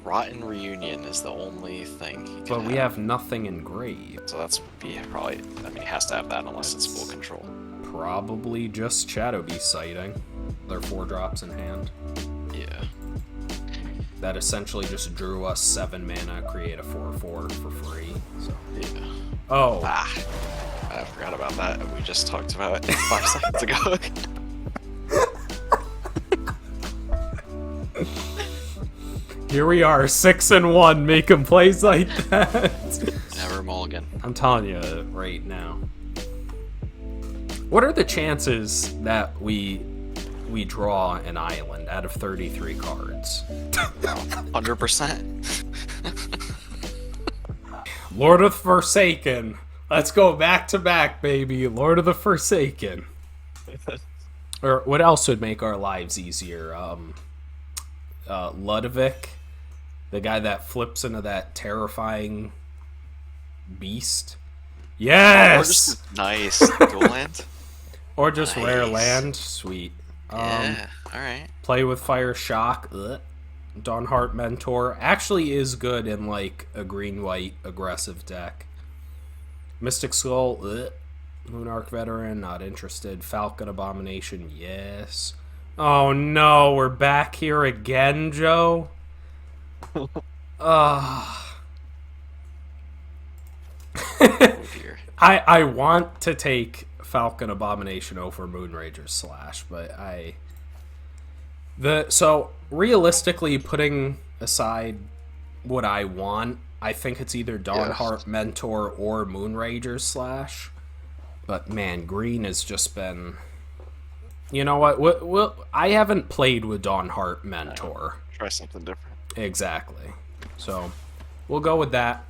Rotten Reunion is the only thing he But can we have. have nothing engraved. So that's probably, I mean, he has to have that unless it's full control. Probably just Shadow Beast sighting. They're 4 drops in hand. Yeah. That essentially just drew us 7 mana, create a 4/4 for free. So. Yeah. Oh. Ah, I forgot about that. We just talked about it 5 seconds ago. Here we are, 6-1, making plays like that. Never mulligan. I'm telling you right now. What are the chances that we draw an island out of 33 cards? 100%. Lord of the Forsaken. Let's go back to back, baby. Lord of the Forsaken. Or what else would make our lives easier? Ludovic, the guy that flips into that terrifying beast. Yes. Or just nice dual land. Or just Nice. rare land. Sweet. Yeah. All right. Play with Fire Shock. Ugh. Dawnheart Mentor actually is good in like a green-white aggressive deck. Mystic Skull. Ugh. Moonarch Veteran, not interested. Falcon Abomination, yes. Oh no, we're back here again, Joe. Oh dear. I want to take Falcon Abomination over Moonrager's Slash, but so realistically, putting aside what I want, I think it's either Dawnheart Mentor or Moonrager's Slash. But man, green has just been. You know what? I haven't played with Dawnheart Mentor. Try something different. Exactly. So we'll go with that.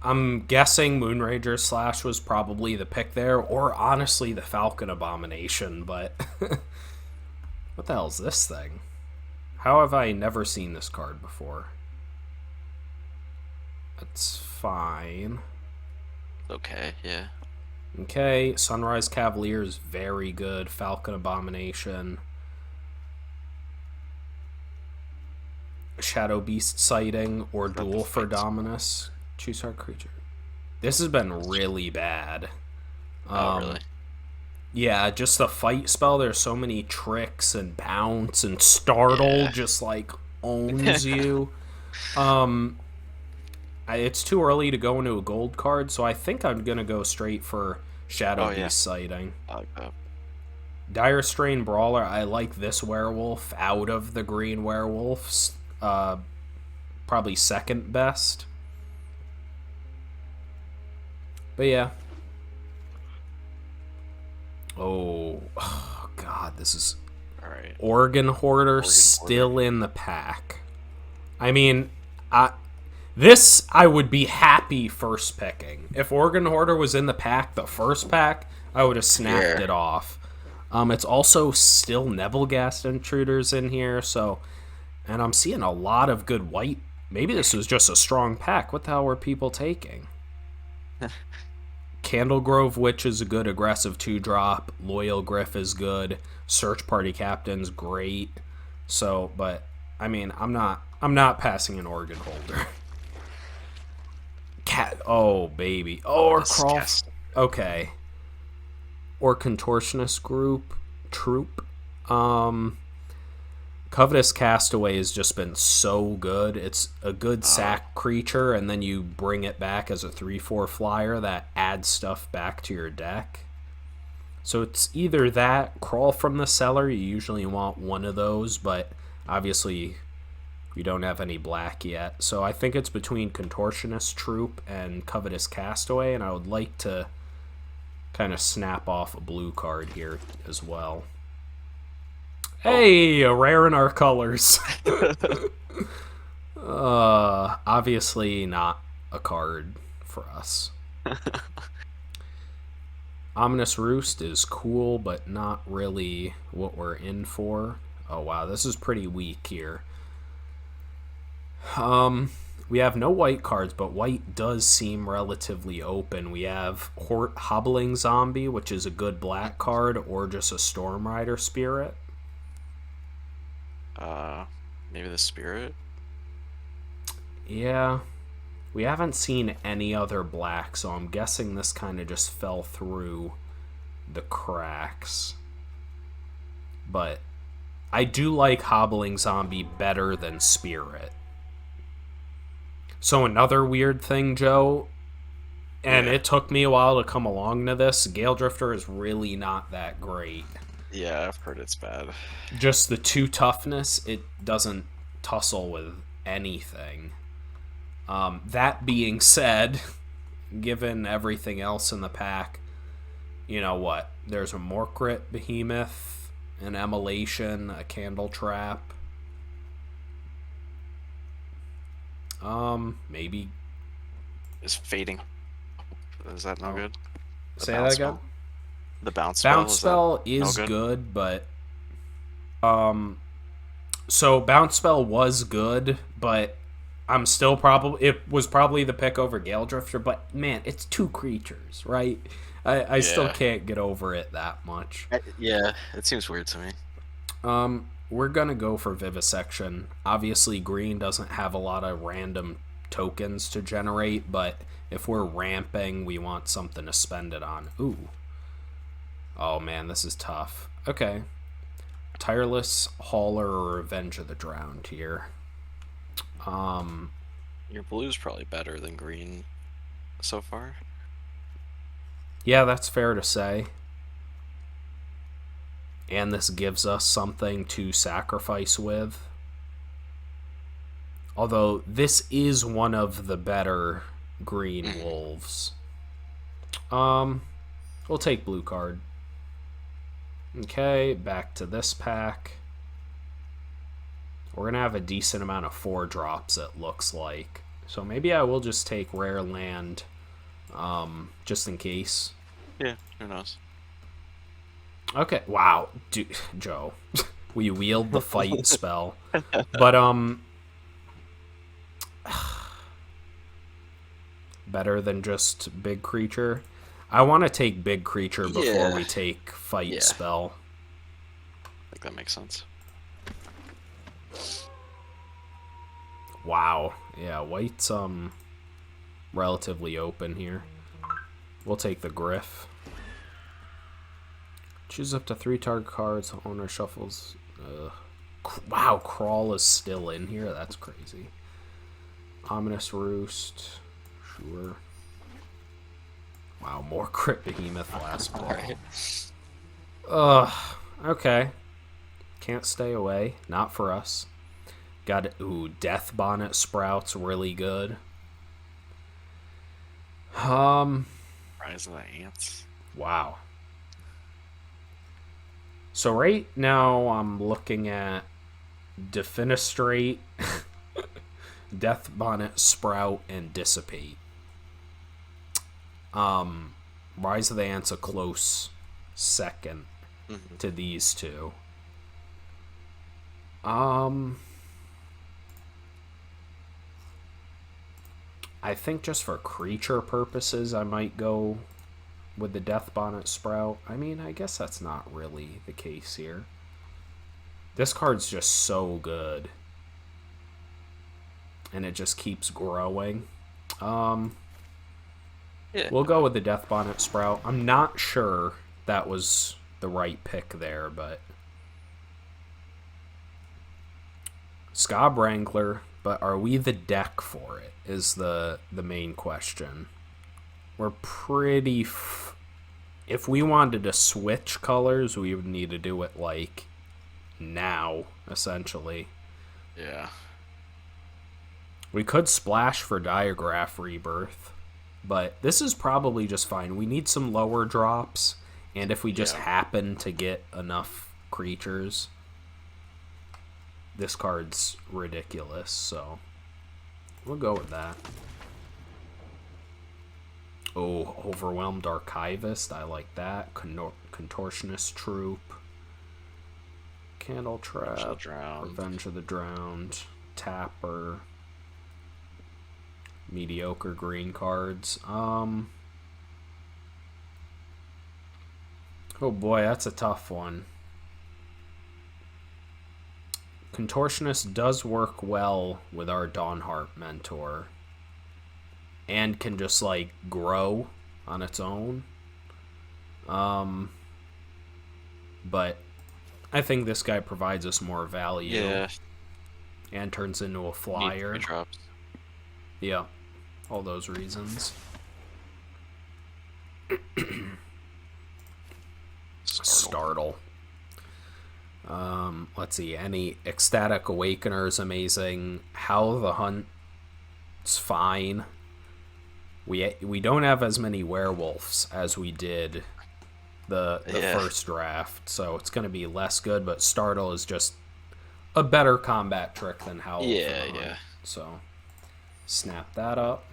I'm guessing Moonrager Slash was probably the pick there, or honestly the Falcon Abomination, but what the hell is this thing? How have I never seen this card before? That's fine. Okay, yeah. Okay, Sunrise Cavalier is very good. Falcon Abomination. Shadow Beast Sighting or Duel for Dominus. Choose hard creature. This has been really bad. Oh, really? Yeah, just the fight spell. There's so many tricks and bounce and startle just like owns you. It's too early to go into a gold card, so I think I'm gonna go straight for Shadow Beast Sighting. I like that. Dire Strain Brawler. I like this werewolf out of the green werewolves. Probably second best. But yeah. Oh God, this is All right. Organ Hoarder still in the pack. I mean, this I would be happy first picking. If Organ Hoarder was in the pack, the first pack, I would have snapped it off. It's also still Nebelgast Intruders in here, so, and I'm seeing a lot of good white. Maybe this was just a strong pack. What the hell were people taking? Candlegrove Witch is a good aggressive 2-drop. Loyal Griff is good. Search Party Captain's great. So, but I mean, I'm not passing an Organ Holder. Cat. Oh baby. Oh, or crawl. Okay. Or Contortionist Troop. Covetous Castaway has just been so good. It's a good sack creature, and then you bring it back as a 3/4 flyer that adds stuff back to your deck. So it's either that, Crawl from the Cellar, you usually want one of those, but obviously we don't have any black yet. So I think it's between Contortionist Troop and Covetous Castaway, and I would like to kind of snap off a blue card here as well. Hey, a rare in our colors. Obviously not a card for us. Ominous Roost is cool, but not really what we're in for. Oh wow, this is pretty weak here. We have no white cards, but white does seem relatively open. We have Hobbling Zombie, which is a good black card, or just a Storm Rider Spirit. Maybe the Spirit? Yeah. We haven't seen any other black, so I'm guessing this kind of just fell through the cracks. But I do like Hobbling Zombie better than Spirit. So another weird thing, Joe, and Yeah. it took me a while to come along to this, Gale Drifter is really not that great. Yeah, I've heard it's bad. Just the 2 toughness, it doesn't tussle with anything. That being said, given everything else in the pack, you know what? There's a Morcrit Behemoth, an Immolation, a Candle Trap. Maybe. Is fading? Is that no good? The Say that bounce again? spell? The bounce spell? Bounce spell is no good, but so bounce spell was good, but I'm still probably it was probably the pick over Gale Drifter, but man, it's 2 creatures, right? I still Yeah. can't get over it that much. Yeah, it seems weird to me. We're gonna go for Vivisection. Obviously, green doesn't have a lot of random tokens to generate, but if we're ramping, we want something to spend it on. Ooh. Oh man, this is tough. Okay. Tireless Hauler or Revenge of the Drowned here. Your blue's probably better than green so far. Yeah, that's fair to say. And this gives us something to sacrifice with. Although this is one of the better green wolves. We'll take blue card. Okay, back to this pack. We're gonna have a decent amount of 4 drops, it looks like. So maybe I will just take rare land, just in case. Yeah, who knows? Okay, wow, dude, Joe, we wield the fight spell, but better than just big creature. I want to take big creature before we take fight spell. I think that makes sense. Wow, yeah, white's relatively open here. We'll take the Griff. Choose up to 3 target cards. Owner shuffles. Wow, Crawl is still in here. That's crazy. Ominous Roost. Sure. Wow, more Crit Behemoth last play. Okay. Can't stay away. Not for us. Got it. Ooh, Death Bonnet Sprouts really good. Rise of the Ants. Wow. So right now I'm looking at Defenestrate, Death Bonnet Sprout, and Dissipate. Rise of the Ants a close second to these 2. I think just for creature purposes, I might go with the Death Bonnet Sprout. I mean, I guess that's not really the case here. This card's just so good. And it just keeps growing. We'll go with the Death Bonnet Sprout. I'm not sure that was the right pick there, but... Scob Wrangler, but are we the deck for it, is the main question. We're pretty... if we wanted to switch colors, we would need to do it, like, now, essentially. Yeah. We could splash for Diagraph Rebirth, but this is probably just fine. We need some lower drops, and if we just happen to get enough creatures, this card's ridiculous, so we'll go with that. Oh, Overwhelmed Archivist, I like that. Contortionist Troop. Candle Trap. Revenge of the Drowned. Tapper. Mediocre green cards. Oh boy, that's a tough one. Contortionist does work well with our Dawnheart mentor. And can just, like, grow on its own. But I think this guy provides us more value. Yeah. And turns into a Need flyer. 3 drops. Yeah. All those reasons. Startle. Let's see. Any Ecstatic Awakener is amazing. Howl the Hunt's fine. We don't have as many werewolves as we did the first draft, so it's going to be less good, but Startle is just a better combat trick than Howl for the Hunt. Yeah. So, snap that up.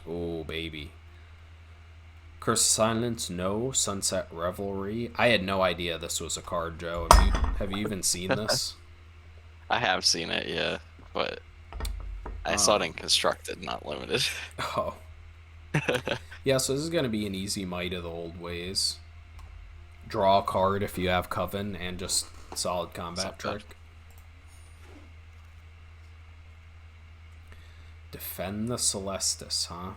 Oh, baby. Curse of Silence, no. Sunset Revelry. I had no idea this was a card, Joe. Have you even seen this? I have seen it, yeah, but I saw it in Constructed, not Limited. Oh. Yeah, so this is going to be an easy Might of the Old Ways. Draw a card if you have Coven, and just solid combat trick. Defend the Celestis, huh?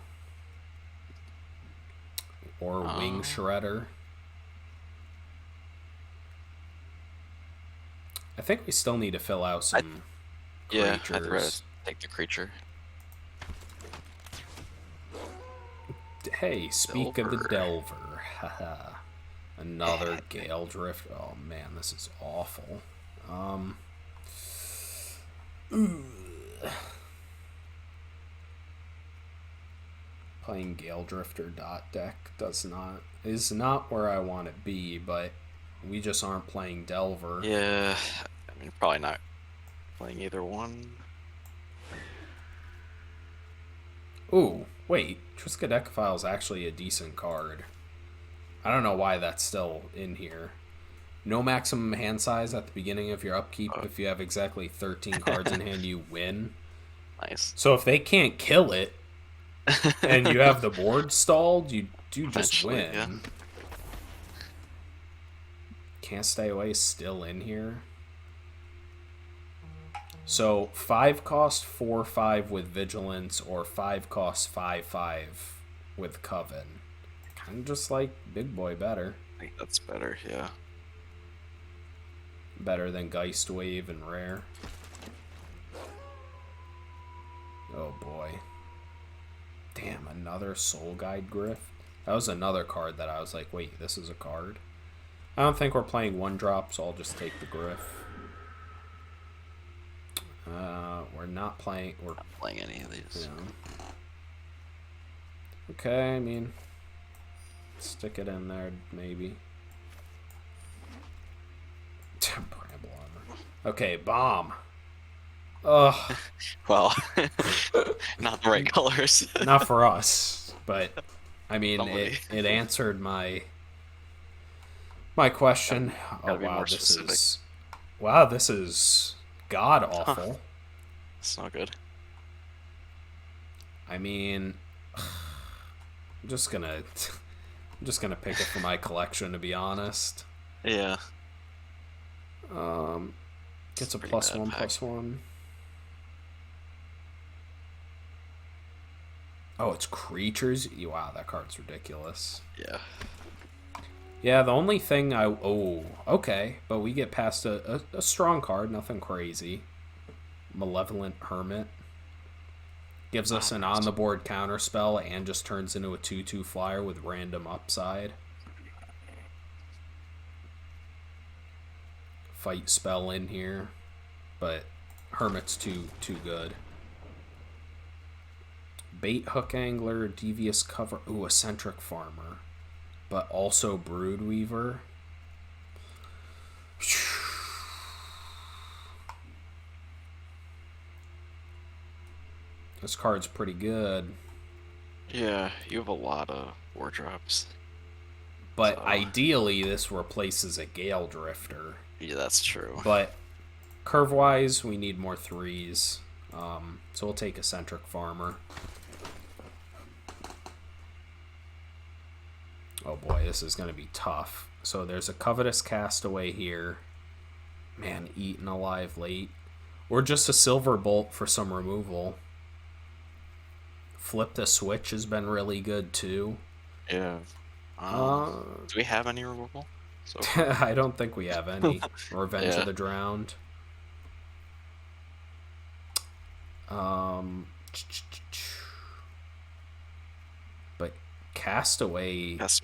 Or Wing Shredder. I think we still need to fill out some creatures. Yeah, I'd rather take the creature. Hey, speak of the Delver. Haha. Another Gale Drift. Oh man, this is awful. Playing Gale Drifter deck is not where I want to be, but we just aren't playing Delver. Yeah, I mean, probably not playing either one. Ooh, wait, Triskaidekafile is actually a decent card. I don't know why that's still in here. No maximum hand size at the beginning of your upkeep. If you have exactly 13 cards in hand, you win. Nice. So if they can't kill it, and you have the board stalled, you do just win. Yeah. Can't Stay Away is still in here. So 5 cost 4/5 with Vigilance, or 5 cost 5/5 with Coven. Kind of just like Big Boy better. I think that's better, yeah. Better than Geist Wave and Rare. Oh boy. Damn, another Soul Guide Griff. That was another card that I was like, wait, this is a card? I don't think we're playing 1-drop, so I'll just take the Griff. We're not playing any of these. Yeah. Okay, I mean, stick it in there, maybe. Bramble Armor. Okay, Bomb. Ugh. Well, not the right colors. Not for us, but I mean, it answered my question. Oh wow, this is god awful. Huh. It's not good. I mean, I'm just gonna pick it for my collection, to be honest. Yeah. Gets a +1/+1. Oh, it's creatures? Wow, that card's ridiculous. Yeah. Yeah, the only thing okay, but we get past a strong card, nothing crazy. Malevolent Hermit. Gives us an on-the-board counterspell and just turns into a 2/2 flyer with random upside. Fight spell in here, but Hermit's too good. Bait Hook Angler, Devious Cover. Ooh, Eccentric Farmer. But also Broodweaver. This card's pretty good. Yeah, you have a lot of 4-drops. But ideally, this replaces a Gale Drifter. Yeah, that's true. But curve-wise, we need more 3s. So we'll take Eccentric Farmer. Oh boy, this is going to be tough. So there's a Covetous Castaway here. Man, eaten alive late. Or just a silver bolt for some removal. Flip the switch has been really good too. Yeah. Uh, Do we have any removal so far? I don't think we have any. Revenge Yeah. of the Drowned. But Castaway. That's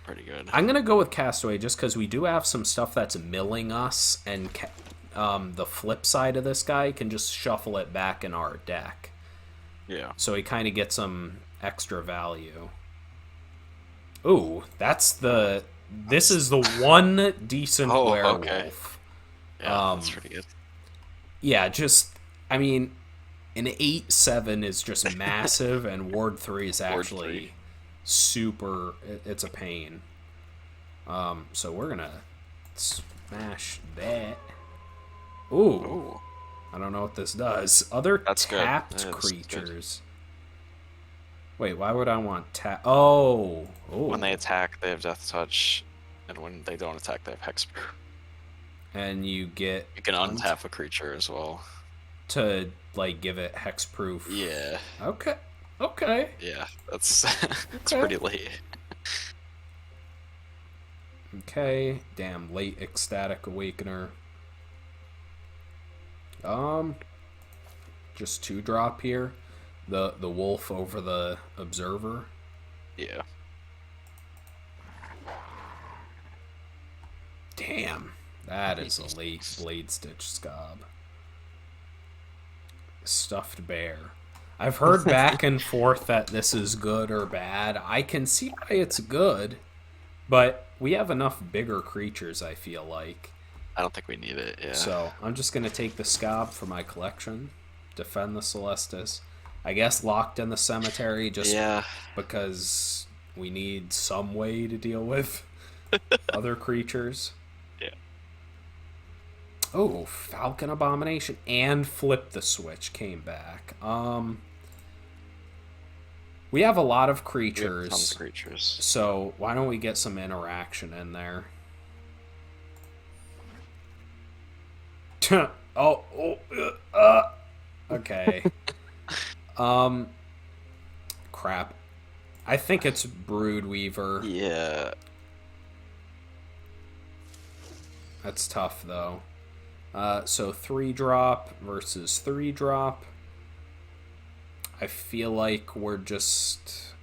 pretty good. I'm gonna go with Castaway just because we do have some stuff that's milling us, and the flip side of this guy can just shuffle it back in our deck. Yeah. So he kind of gets some extra value. Ooh, that's the. This is the one decent werewolf. Okay. Yeah, that's pretty good. Yeah, just I mean, an 8/7 is just massive, and Ward 3 is actually super. It's a pain. So we're gonna smash that. Ooh. I don't know what this does. Other tapped creatures. Wait, why would I want tap? Oh. When they attack, they have Death Touch, and when they don't attack, they have Hexproof. And you can untap a creature as well to like give it hexproof. Yeah. Okay. Yeah, that's it's pretty late. Okay. Damn, late Ecstatic Awakener. Just 2-drop here. The wolf over the observer. Yeah. Damn. That is a late Blade Stitch Scob. Stuffed Bear. I've heard back and forth that this is good or bad. I can see why it's good, but we have enough bigger creatures, I feel like. I don't think we need it, yeah. So I'm just going to take the Scob for my collection. Defend the Celestis. I guess locked in the cemetery just because we need some way to deal with other creatures. Yeah. Oh, Falcon Abomination and Flip the Switch came back. We have a lot of creatures. Tons of creatures. So why don't we get some interaction in there? Okay. Crap. I think it's Broodweaver. Yeah. That's tough though. So 3-drop versus 3-drop. I feel like we're just...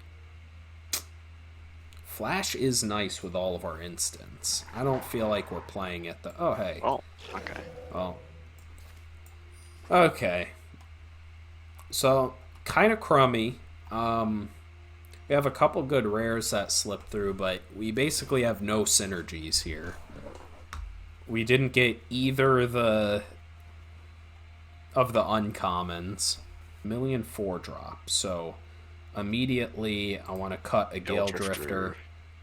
Flash is nice with all of our instants. I don't feel like we're playing it the... Oh, hey. Oh, okay. Oh. Okay. So, kind of crummy. We have a couple good rares that slip through, but we basically have no synergies here. We didn't get either of the uncommons. 4-drop. So immediately I want to cut a Gale Drifter.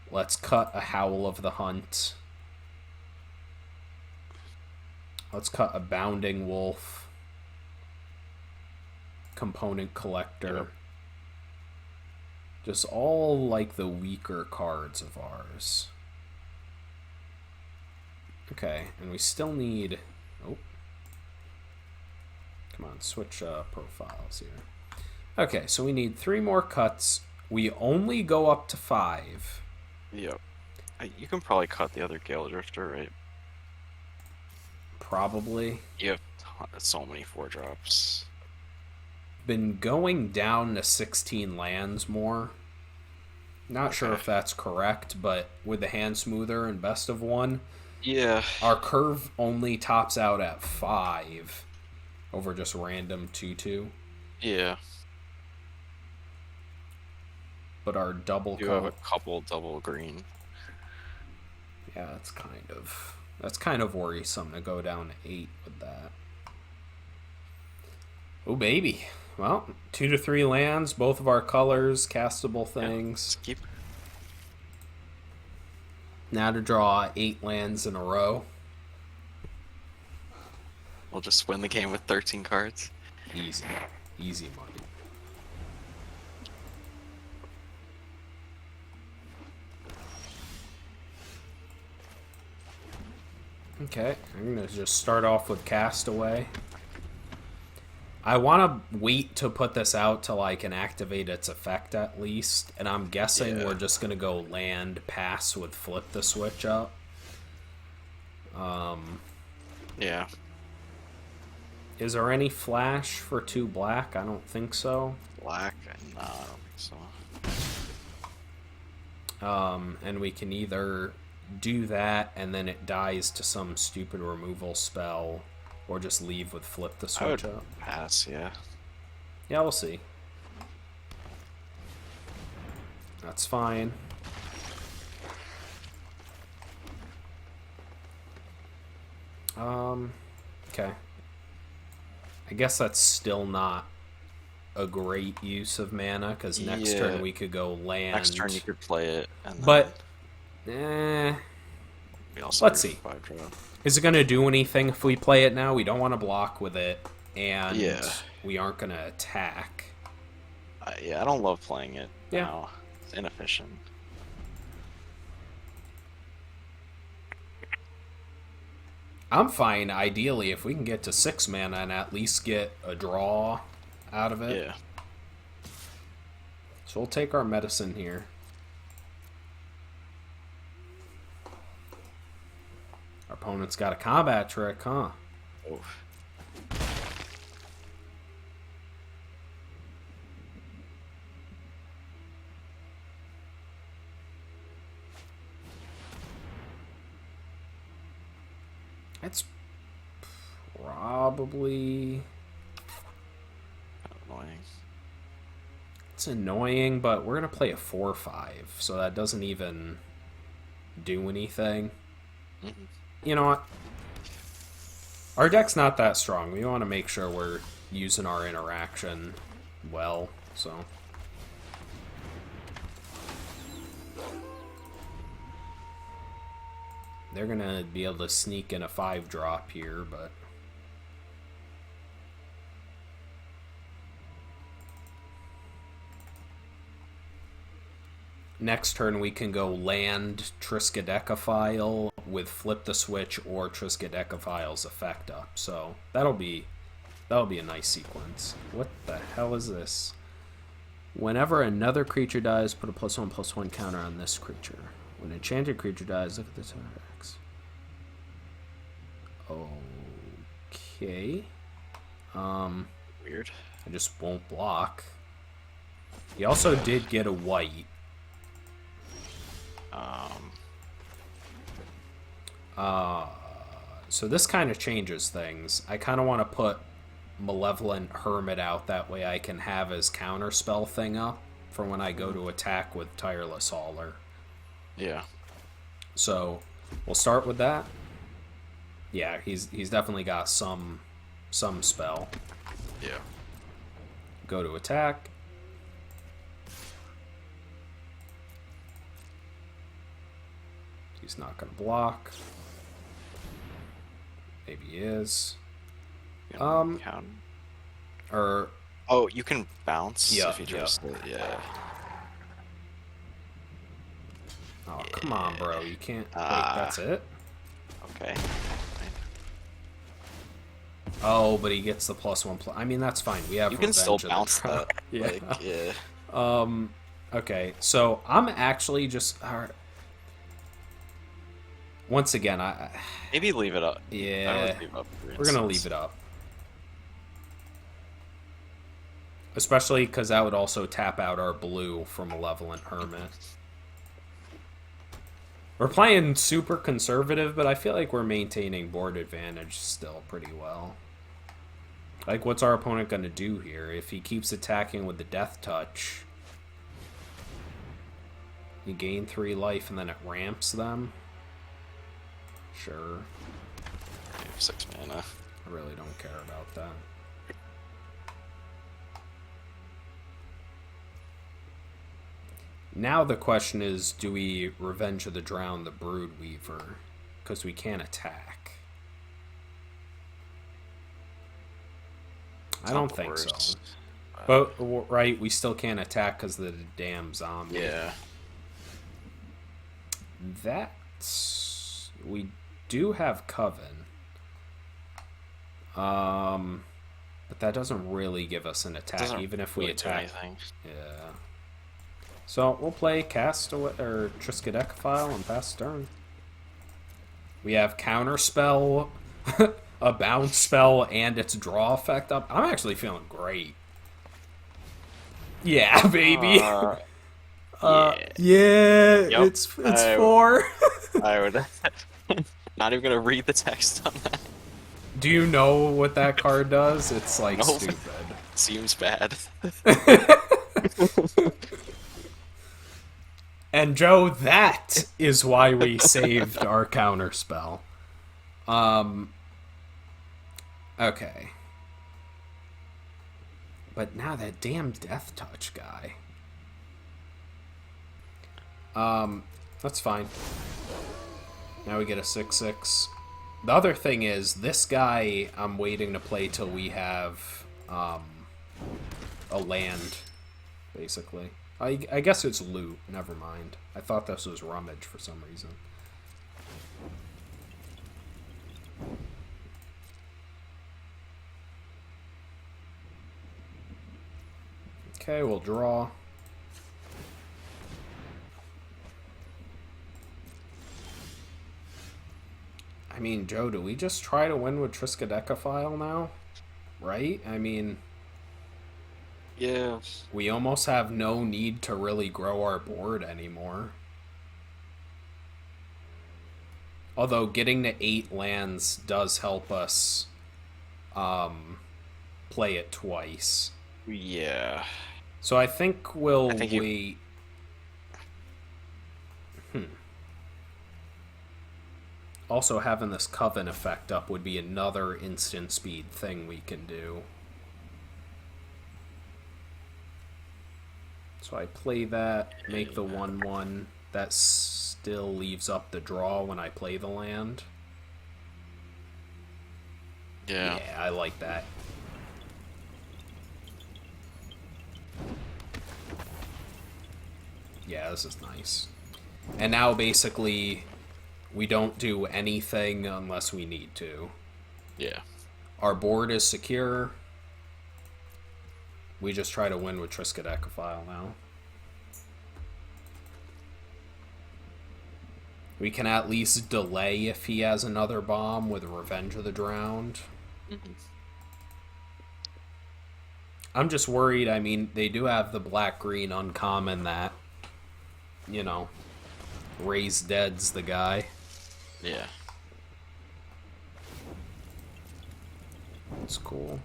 Let's cut a Howl of the Hunt. Let's cut a Bounding Wolf. Component Collector. Yep. Just all like the weaker cards of ours. Okay, and we still need... Oh. Come on, switch profiles here. Okay, so we need 3 more cuts. We only go up to 5. Yep. You can probably cut the other Gale Drifter, right? Probably. You have so many 4-drops. Been going down to 16 lands more. Not sure if that's correct, but with the hand smoother and best of 1, yeah, our curve only tops out at 5 over just random 2/2. Yeah. But our double you have a couple double green. Yeah, that's kind of worrisome to go down to 8 with that. Oh baby. Well, 2 to 3 lands, both of our colors, castable things. Yeah, now to draw 8 lands in a row. We'll just win the game with 13 cards. Easy money. Okay, I'm gonna just start off with Castaway. I want to wait to put this out till I can activate its effect at least, and I'm guessing we're just gonna go land pass with flip the switch up. Yeah. Is there any flash for 2 black? I don't think so. Black? No, I don't think so. And we can either do that and then it dies to some stupid removal spell, or just leave with flip the switch up. Pass, yeah. Yeah, we'll see. That's fine. Okay. I guess that's still not a great use of mana, because next turn we could go land. Next turn you could play it, and but we also let's see. 5-drop. Is it going to do anything if we play it now? We don't want to block with it, and we aren't going to attack. Yeah, I don't love playing it now. It's inefficient. I'm fine, ideally, if we can get to 6 mana and at least get a draw out of it. Yeah. So we'll take our medicine here. Our opponent's got a combat trick, huh? Oof. That's probably Annoying. it's annoying, but we're gonna play a 4/5, so that doesn't even do anything. You know what? Our deck's not that strong. We want to make sure we're using our interaction well, so. They're going to be able to sneak in a 5-drop here, but... Next turn we can go land Triskaidekaphile with flip the switch or Triskaidekaphile's effect up. So that'll be a nice sequence. What the hell is this? Whenever another creature dies, put a +1/+1 counter on this creature. When an enchanted creature dies, look at the attacks. Okay. Weird. I just won't block. He also did get a white. So this kind of changes things. I kind of want to put Malevolent Hermit out, that way I can have his counterspell thing up for when I go to attack with Tireless Hauler. Yeah. So we'll start with that. Yeah, he's definitely got some spell. Yeah. Go to attack. He's not gonna block. Maybe he is. Count. Or oh, you can bounce if you yeah. just yeah. Oh, come on, bro. You can't... Wait, that's it? Okay. Oh, but he gets the +1. I mean, that's fine. We have... You can still bounce that. Yeah. Like, yeah. Okay, so I'm actually just... Once again, I... Maybe leave it up. Yeah. I would leave up, We're going to leave it up. Especially because that would also tap out our blue from Malevolent Hermit. We're playing super conservative, but I feel like we're maintaining board advantage still pretty well. Like, what's our opponent going to do here? If he keeps attacking with the Death Touch, you gain 3 life and then it ramps them? Sure. I have 6 mana. I really don't care about that. Now the question is, do we Revenge of the Drowned the Broodweaver? Because we can't attack. I don't think so. But, right, we still can't attack because of the damn zombie. Yeah. That's... do have Coven. But that doesn't really give us an attack, Doesn't even if really we do attack. anything. Yeah. So we'll play Castaway or Triskaidekaphile and pass turn. We have Counterspell, a bounce spell, and its draw effect up. I'm actually feeling great. Yeah, baby. Yeah, Yep. it's 4. I would not even gonna read the text on that. Do you know what that card does? It's like Nope. stupid. Seems bad. And Joe, that is why we saved our counterspell. Okay. But now that damn Death Touch guy. That's fine. Now we get a 6/6. The other thing is, this guy I'm waiting to play till we have a land, basically. I guess it's loot. Never mind. I thought this was rummage for some reason. Okay, we'll draw. I mean, Joe, do we just try to win with Triskaidekaphile now? Right? I mean... Yeah. We almost have no need to really grow our board anymore. Although getting to 8 lands does help us play it twice. Yeah. So I think we'll wait... Also, having this Coven effect up would be another instant speed thing we can do. So I play that, make the 1/1. That still leaves up the draw when I play the land. Yeah. Yeah, I like that. Yeah, this is nice. And now basically we don't do anything unless we need to. Yeah. Our board is secure. We just try to win with Triskaidekaphile now. We can at least delay if he has another bomb with Revenge of the Drowned. Mm-hmm. I'm just worried. I mean, they do have the black-green uncommon that, you know, Raise Dead's the guy. Yeah. That's cool.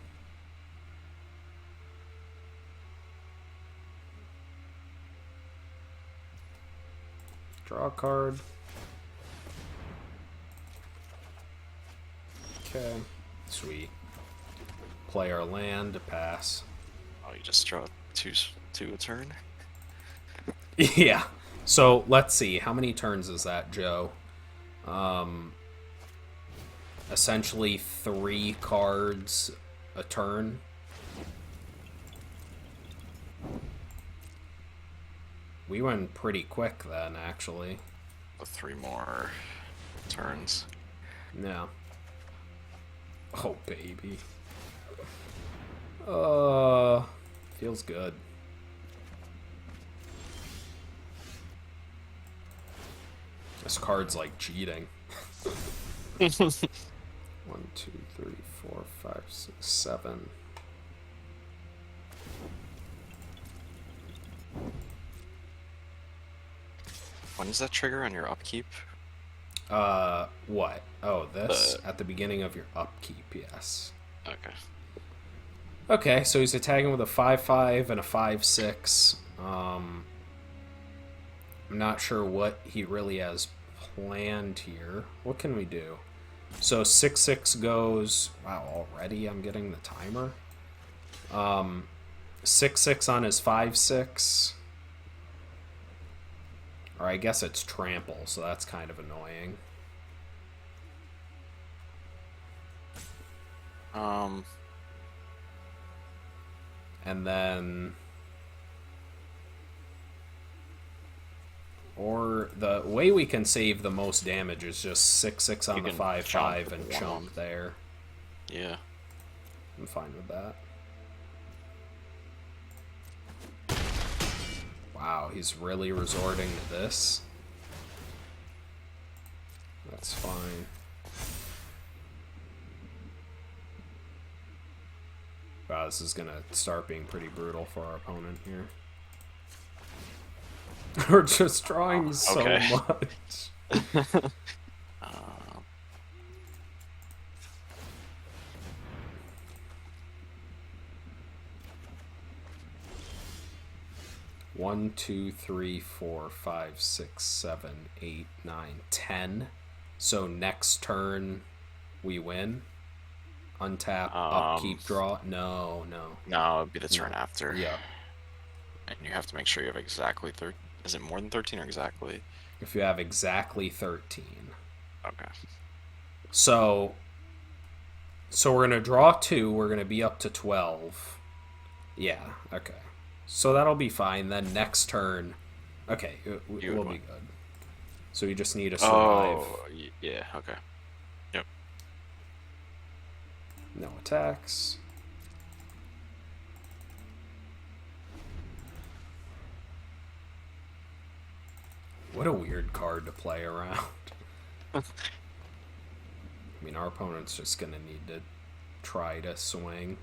Draw a card. Okay. Sweet. Play our land to pass. Oh, you just draw two a turn? Yeah. So, let's see. How many turns is that, Joe? Essentially 3 cards a turn. We went pretty quick then, actually. With 3 more turns. Yeah. Oh, baby. Feels good. This card's like cheating. 1, 2, 3, 4, 5, 6, 7. When does that trigger on your upkeep? What? Oh, this? At the beginning of your upkeep, yes. Okay. Okay, so he's attacking with a 5/5 and a 5/6. I'm not sure what he really has planned here. What can we do? So 6/6 goes... Wow, already I'm getting the timer? 6/6 on his 5/6. Or I guess it's trample, so that's kind of annoying. And then... Or the way we can save the most damage is just 6/6 on You the can 5/5 jump and one. chump there. Yeah. I'm fine with that. Wow, he's really resorting to this. That's fine. Wow, this is gonna start being pretty brutal for our opponent here. We're just drawing so okay. much. One, two, three, four, five, 6, 7, 8, 9, 10. So next turn we win. Untap, upkeep, draw. No. No, it'd be the turn after. Yeah. And you have to make sure you have exactly 13. Is it more than 13 or exactly? If you have exactly 13. Okay. So we're gonna draw 2. We're gonna be up to 12. Yeah. Okay. So that'll be fine. Then next turn, okay, we'll be good. So we just need to survive. Oh, yeah. Okay. Yep. No attacks. What a weird card to play around. I mean, our opponent's just gonna need to try to swing.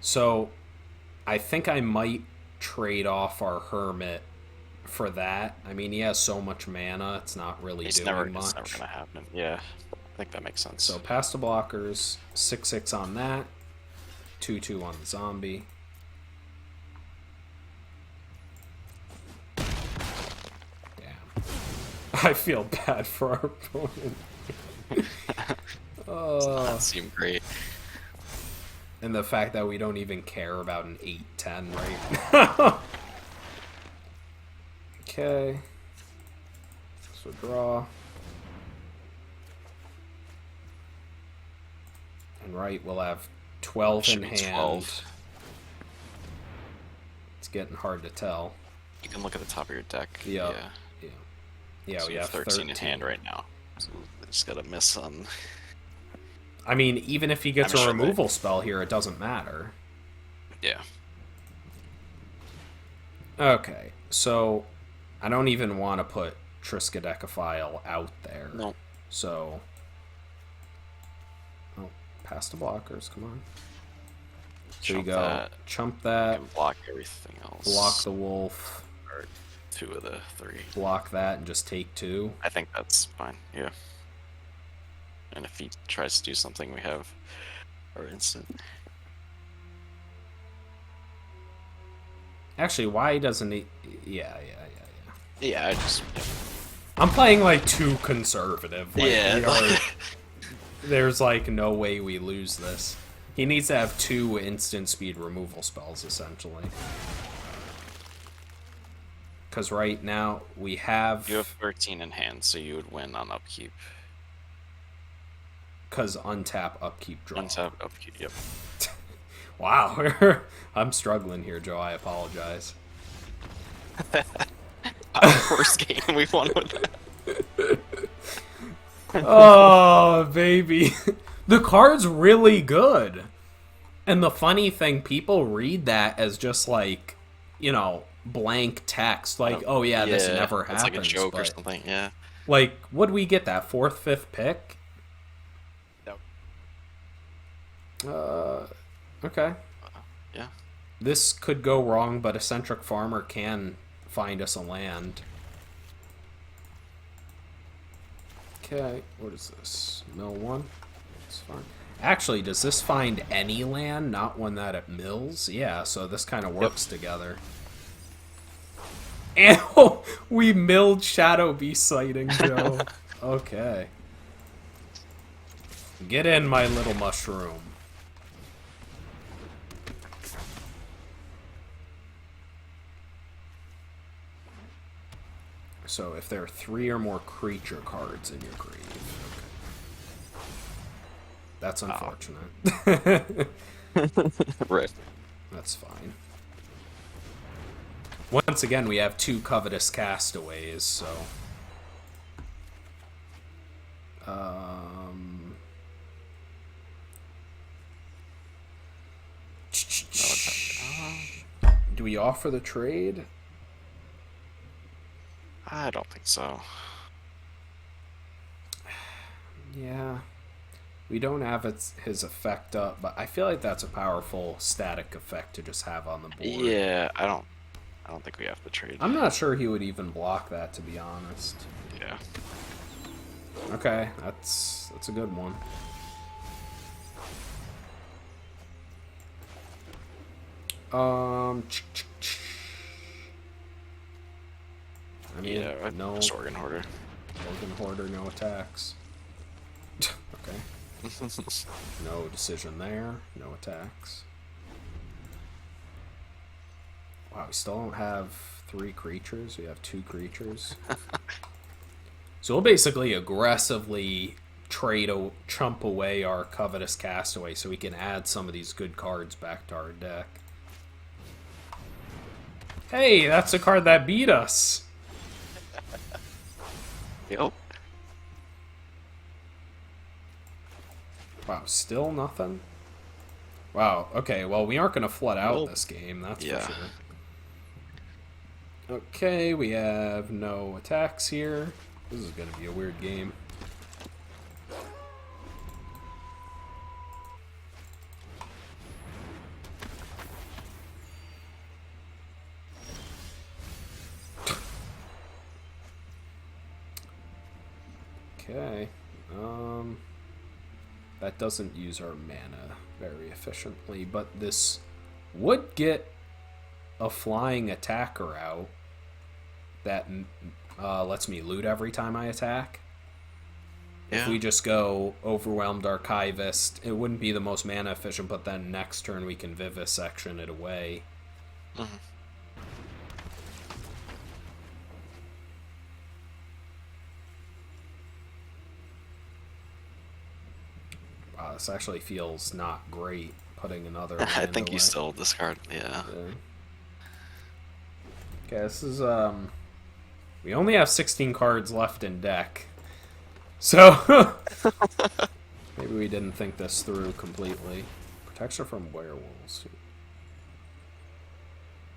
So, I think I might trade off our Hermit for that. I mean, he has so much mana, it's not really doing much. It's never gonna happen. Yeah, I think that makes sense. So, pass the blockers, 6/6 on that, 2/2 on the zombie. Damn. I feel bad for our opponent. That seemed great. And the fact that we don't even care about an 8-10 right now. Okay. So draw. And right, we'll have 12 in hand. 12. It's getting hard to tell. You can look at the top of your deck. Yeah. Yeah, So we you have 13 in hand right now. So we just gotta miss on. I mean, even if he gets I'm a sure removal spell here, it doesn't matter. Yeah. Okay, so I don't even want to put Triskaidekaphile out there. No. So, oh, past the blockers, come on. So you go, chump that. And block everything else. Block the wolf. Or 2 of the 3. Block that and just take 2. I think that's fine, yeah. And if he tries to do something, we have our instant. Actually, why doesn't he? Yeah. Yeah, I just. I'm playing like too conservative. Like, Yeah. There's like no way we lose this. He needs to have 2 instant speed removal spells, essentially. Because right now we have... You have 13 in hand, so you would win on upkeep. Because untap, upkeep, draw. Untap, upkeep, yep. Wow, I'm struggling here, Joe. I apologize. First game we won with that. Oh, baby. The card's really good. And the funny thing, people read that as just like, you know, blank text. Like, oh yeah, this never happens. It's like a joke or something, yeah. Like, would we get that 4th, 5th pick? No. Okay. Yeah. This could go wrong, but Eccentric Farmer can find us a land. Okay, what is this? Mill 1? It's fine. Actually, does this find any land, not one that it mills? Yeah, so this kind of works together. And we milled Shadow Beast Sighting, Joe. Okay. Get in, my little mushroom. So if there are 3 or more creature cards in your grave. Okay. That's unfortunate. Right. That's fine. Once again, we have 2 covetous castaways, so... Do we offer the trade? I don't think so. Yeah. We don't have his effect up, but I feel like that's a powerful static effect to just have on the board. Yeah, I don't think we have to trade. I'm not sure he would even block that, to be honest. Yeah. Okay, that's a good one. I mean, Yeah, no just Organ Hoarder. Organ Hoarder, no attacks. Okay. No decision there, no attacks. Wow, we still don't have 3 creatures. We have 2 creatures. So we'll basically aggressively chump away our Covetous Castaway so we can add some of these good cards back to our deck. Hey, that's a card that beat us. Yep. Wow, still nothing? Wow, okay, well, we aren't going to flood out this game, that's for sure. Okay, we have no attacks here. This is going to be a weird game. Okay. That doesn't use our mana very efficiently, but this would get a flying attacker out that lets me loot every time I attack. Yeah. If we just go Overwhelmed Archivist, it wouldn't be the most mana efficient, but then next turn we can Vivisection it away. Mm-hmm. Wow, this actually feels not great, putting another I think away. You still discard, yeah. Okay, this is, we only have 16 cards left in deck. So, maybe we didn't think this through completely. Protection from werewolves.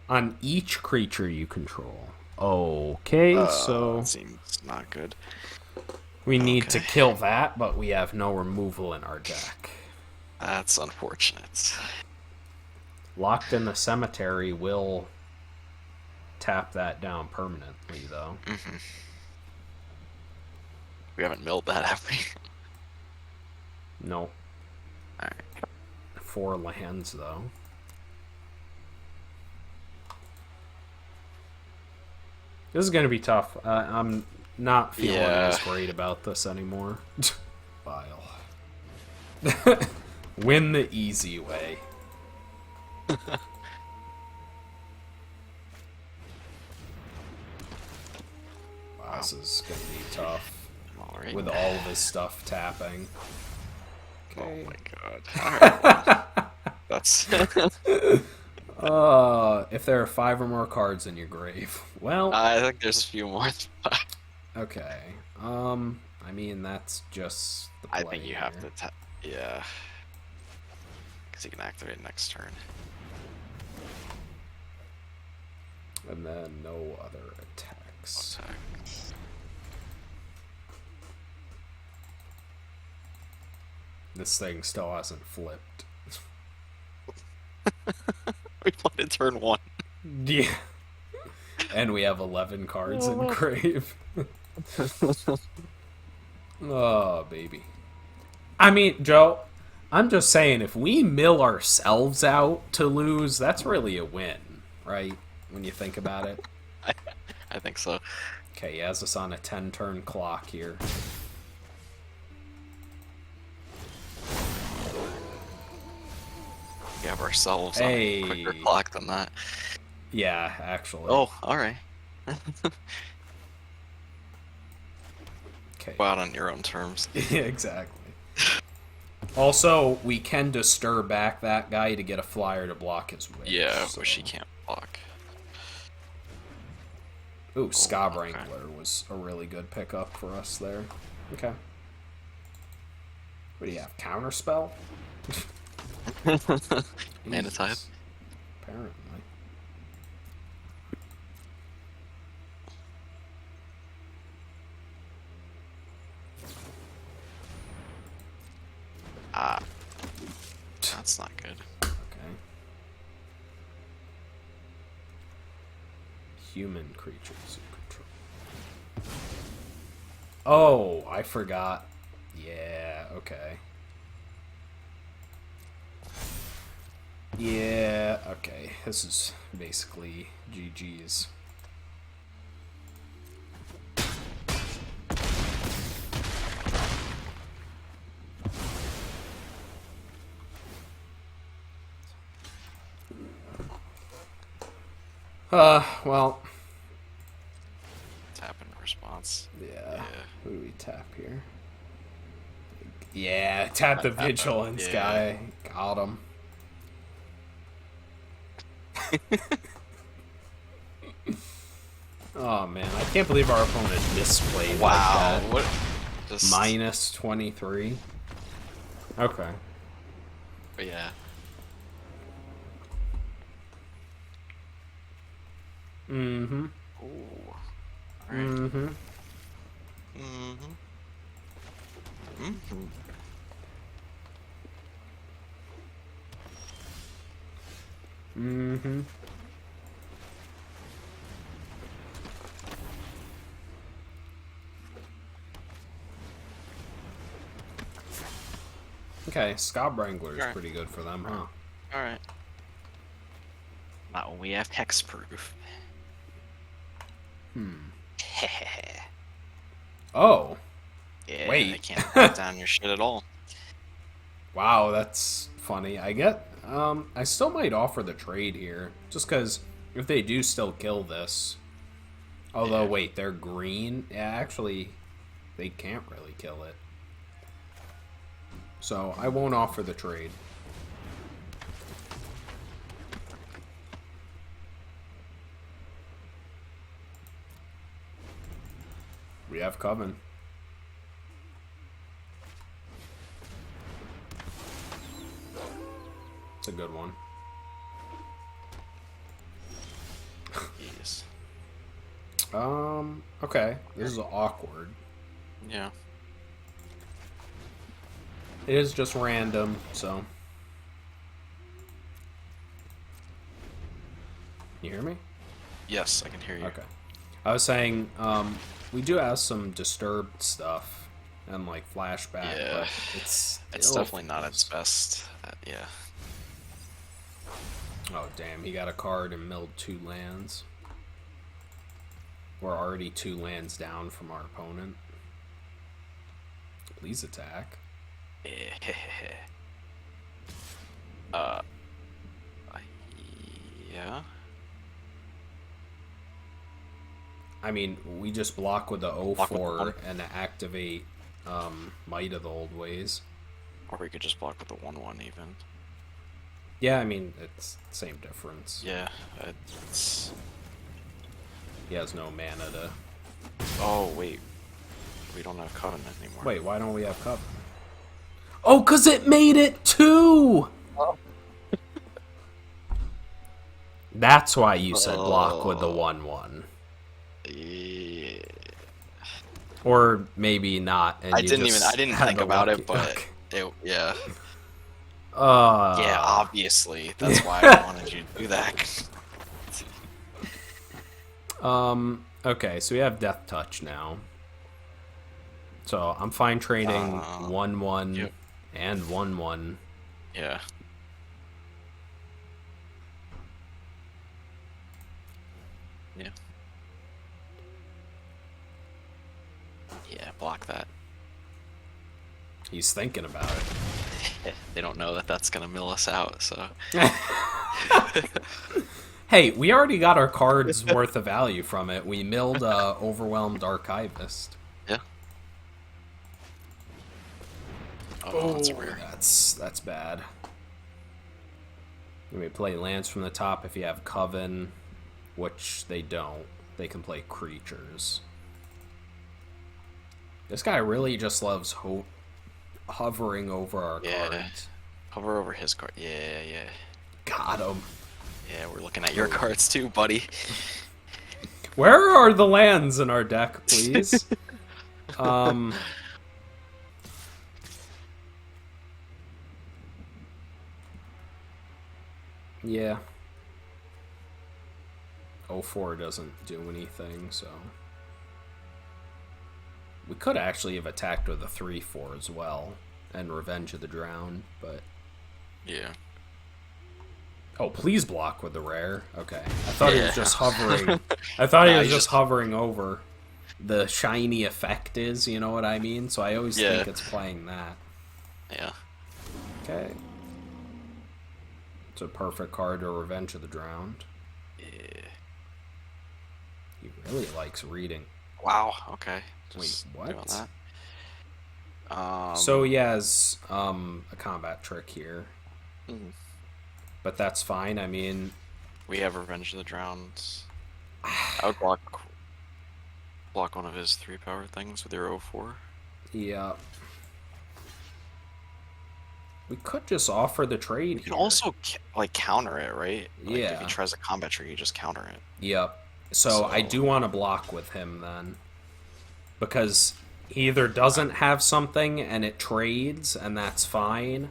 On each creature you control. Okay, so... That seems not good. We need to kill that, but we have no removal in our deck. That's unfortunate. Locked in the Cemetery will tap that down permanently, though. Mm-hmm. We haven't milled that, have we? No. Alright. 4 lands, though. This is going to be tough. I'm not feeling as great about this anymore. Vile. Win the easy way. Wow, this is going to be tough. With all of his stuff tapping. Okay. Oh my god. Alright. That's... if there are 5 or more cards in your grave. Well... I think there's a few more. Okay. I mean, that's just the play. I think you have to yeah. Because you can activate next turn. And then no other attacks. This thing still hasn't flipped. We played turn 1. Yeah. And we have 11 cards in grave. Oh, baby. I mean, Joe, I'm just saying, if we mill ourselves out to lose, that's really a win, right? When you think about it. I think so. Okay, he has us on a 10-turn clock here. We have ourselves on a quicker clock than that. Yeah, actually. Oh, alright. Okay. Go out on your own terms. Yeah, exactly. Also, we can disturb back that guy to get a flyer to block his way. Yeah, which he can't block. Ooh, Ska okay. Wrangler was a really good pickup for us there. Okay. What do you have? Counterspell? Mana type. Jesus. Apparently. Ah, that's not good. Okay. Human creatures you control. Oh, I forgot. Yeah, okay. Yeah, okay. This is basically GG's. Well. Tap in response. Yeah. Who do we tap here? Yeah, tap the Uh, vigilance yeah. guy. Got him. Oh man, I can't believe our opponent misplayed Wow. like that. What? Just Minus 23. Okay. Yeah. Mm-hmm. Ooh. All right. Mm-hmm. Mm-hmm. Mm-hmm. Mm-hmm. Okay, Ska Wrangler is Alright. pretty good for them, huh? All right. Not when we have hexproof. Oh. Yeah, Wait. they can't put down your shit at all. Wow, that's funny. I still might offer the trade here. Just because if they do still kill this. Although, Yeah. wait, they're green? Yeah, actually, they can't really kill it. So, I won't offer the trade. We have Coven. It's a good one. Yes. Okay. This is awkward. Yeah. It is just random, so. You hear me? Yes, I can hear you. Okay. I was saying, we do have some disturbed stuff and like flashback, Yeah. but it's Definitely not its best. Yeah. Oh damn, he got a card and milled 2 lands. We're already 2 lands down from our opponent. Please attack. Yeah. I mean, we just block with the Block with the 0-4 one. and activate Might of the Old Ways. Or we could just block with the 1/1 even. Yeah, I mean, it's the same difference. Yeah, it's... He has no mana to... Oh, wait. We don't have Covenant anymore. Wait, why don't we have Coven? Oh, because it made it 2! Oh. That's why you said block with the 1/1. Yeah. Or maybe not. And I you didn't just think had the about lucky- it, but okay. yeah. Uh, Yeah, obviously. That's why I wanted you to do that. Okay, so we have Death Touch now. So I'm fine trading 1/1 yep. and 1/1. Yeah. Yeah. Yeah, block that. He's thinking about it. They don't know that that's gonna mill us out, so... Hey, we already got our cards worth of value from it. We milled Overwhelmed Archivist. Yeah. Oh, that's rare. That's bad. You may play lands from the top if you have Coven, which they don't. they can play creatures. This guy really just loves hovering over our cards. Hover over his card. Yeah. Got him. Yeah, we're looking at your cards too, buddy. Where are the lands in our deck, please? Yeah. 04 doesn't do anything, so... We could actually have attacked with a 3/4 as well, and Revenge of the Drowned, but... Yeah. Oh, please block with the rare. Okay. I thought he was just hovering. I thought he was just hovering over. The shiny effect is, you know what I mean? So I always think it's playing that. Yeah. Okay. It's a perfect card to Revenge of the Drowned. Yeah. He really likes reading. Wow, okay. Just wait, what? Doing that. So he has a combat trick here. Mm-hmm. But that's fine, I mean... We have Revenge of the Drowned. I would block one of his 3-power things with your 04. Yeah. We could just offer the trade. You can also like counter it, right? Like, yeah. If he tries a combat trick, you just counter it. Yep. So I do want to block with him then, because he either doesn't have something and it trades and that's fine,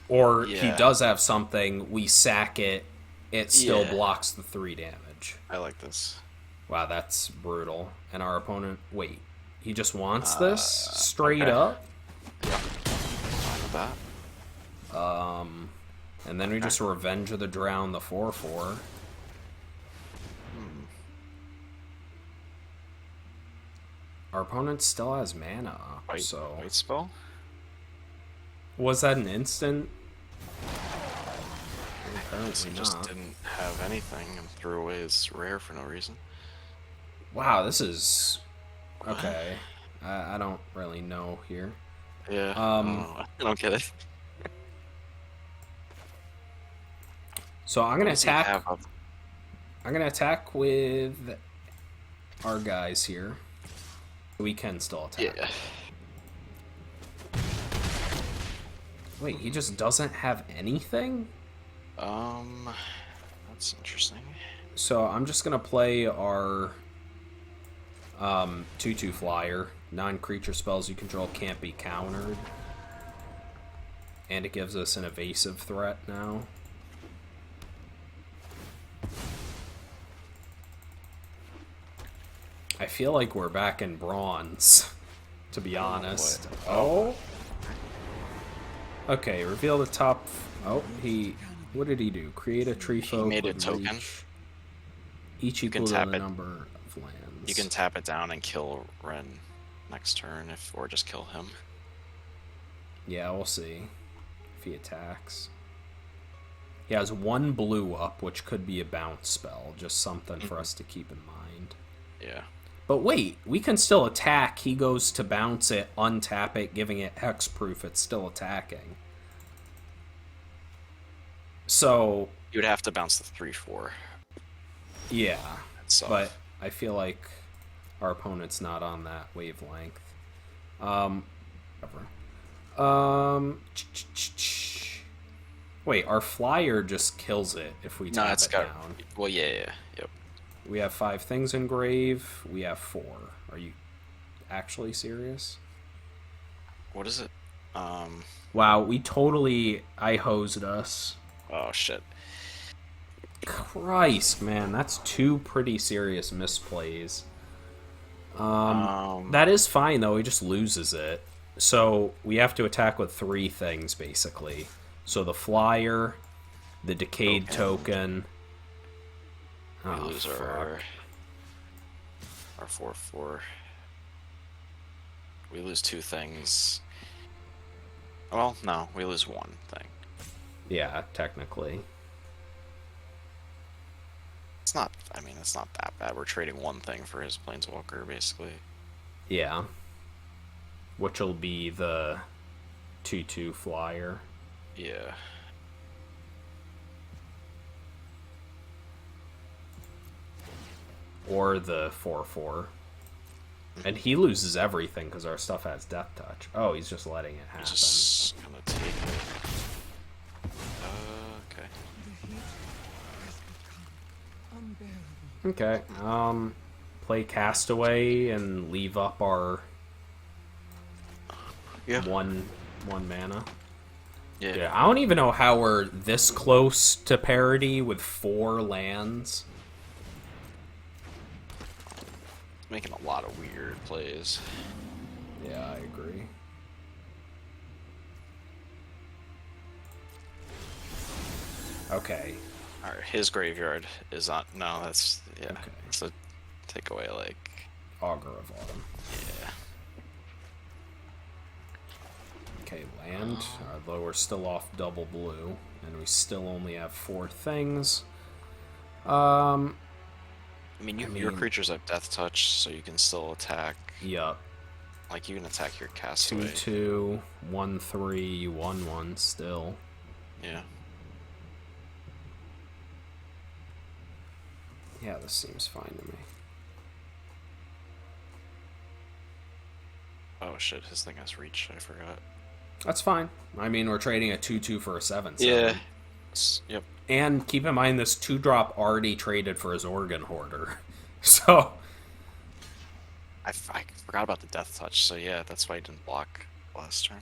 or he does have something, we sack it, it still blocks the 3 damage. I like this. Wow, that's brutal. And our opponent, wait, he just wants this straight up? Yeah. Fine with that. And then we just Revenge of the Drowned the 4/4. Our opponent still has mana up, so... White spell? Was that an instant? Apparently He just didn't have anything and threw away his rare for no reason. Wow, this is... Okay. I don't really know here. Yeah, I don't get it. So I'm gonna attack. I'm gonna attack with our guys here. We can still attack. Yeah. Wait, he just doesn't have anything? That's interesting. So I'm just gonna play our 2/2 flyer. Non-creature spells you control can't be countered. And it gives us an evasive threat now. I feel like we're back in bronze, to be honest. Oh. Okay, reveal the top... Oh, he... What did he do? Create a tree folk. He made a token. Reach. Each equal to the number of lands. You can tap it down and kill Ren next turn, or just kill him. Yeah, we'll see if he attacks. He has 1 blue up, which could be a bounce spell. Just something for us to keep in mind. Yeah. But wait, we can still attack. He goes to bounce it, untap it, giving it hexproof. It's still attacking. So... You'd have to bounce the 3/4. Yeah, but I feel like our opponent's not on that wavelength. Wait, our flyer just kills it if we tap it down. Well, yeah, yep. We have 5 things engrave. We have 4. Are you actually serious? What is it? Wow, we totally I-hosed us. Oh, shit. Christ, man, that's 2 pretty serious misplays. That is fine, though. He just loses it. So we have to attack with 3 things, basically. So the flyer, the decayed token... We lose our 4/4. We lose 2 things. Well, no, we lose 1 thing. Yeah, technically. It's not, I mean, it's not that bad. We're trading 1 thing for his Planeswalker, basically. Yeah. Which will be the 2/2 flyer. Yeah. or the 4/4. And he loses everything because our stuff has Death Touch. Oh, he's just letting it happen. Just gonna take it. Okay. Okay. Play Castaway and leave up our one mana. Yeah, I don't even know how we're this close to parity with 4 lands. Making a lot of weird plays. Yeah, I agree. Okay. Alright, his graveyard is on. No, that's. Yeah. Okay. So take away, like. Augur of Autumn. Yeah. Okay, land. Although we're still off double blue, and we still only have 4 things. I mean, your creatures have Death Touch, so you can still attack. Yup. Like, you can attack your Castaway. 2/2, 1/3, 1/1 still. Yeah. Yeah, this seems fine to me. Oh shit, his thing has reach, I forgot. That's fine. I mean, we're trading a 2/2 for a 7/7. Yeah. Yep. And keep in mind, this 2-drop already traded for his Organ Hoarder. So... I forgot about the Death Touch, so yeah, that's why he didn't block last turn.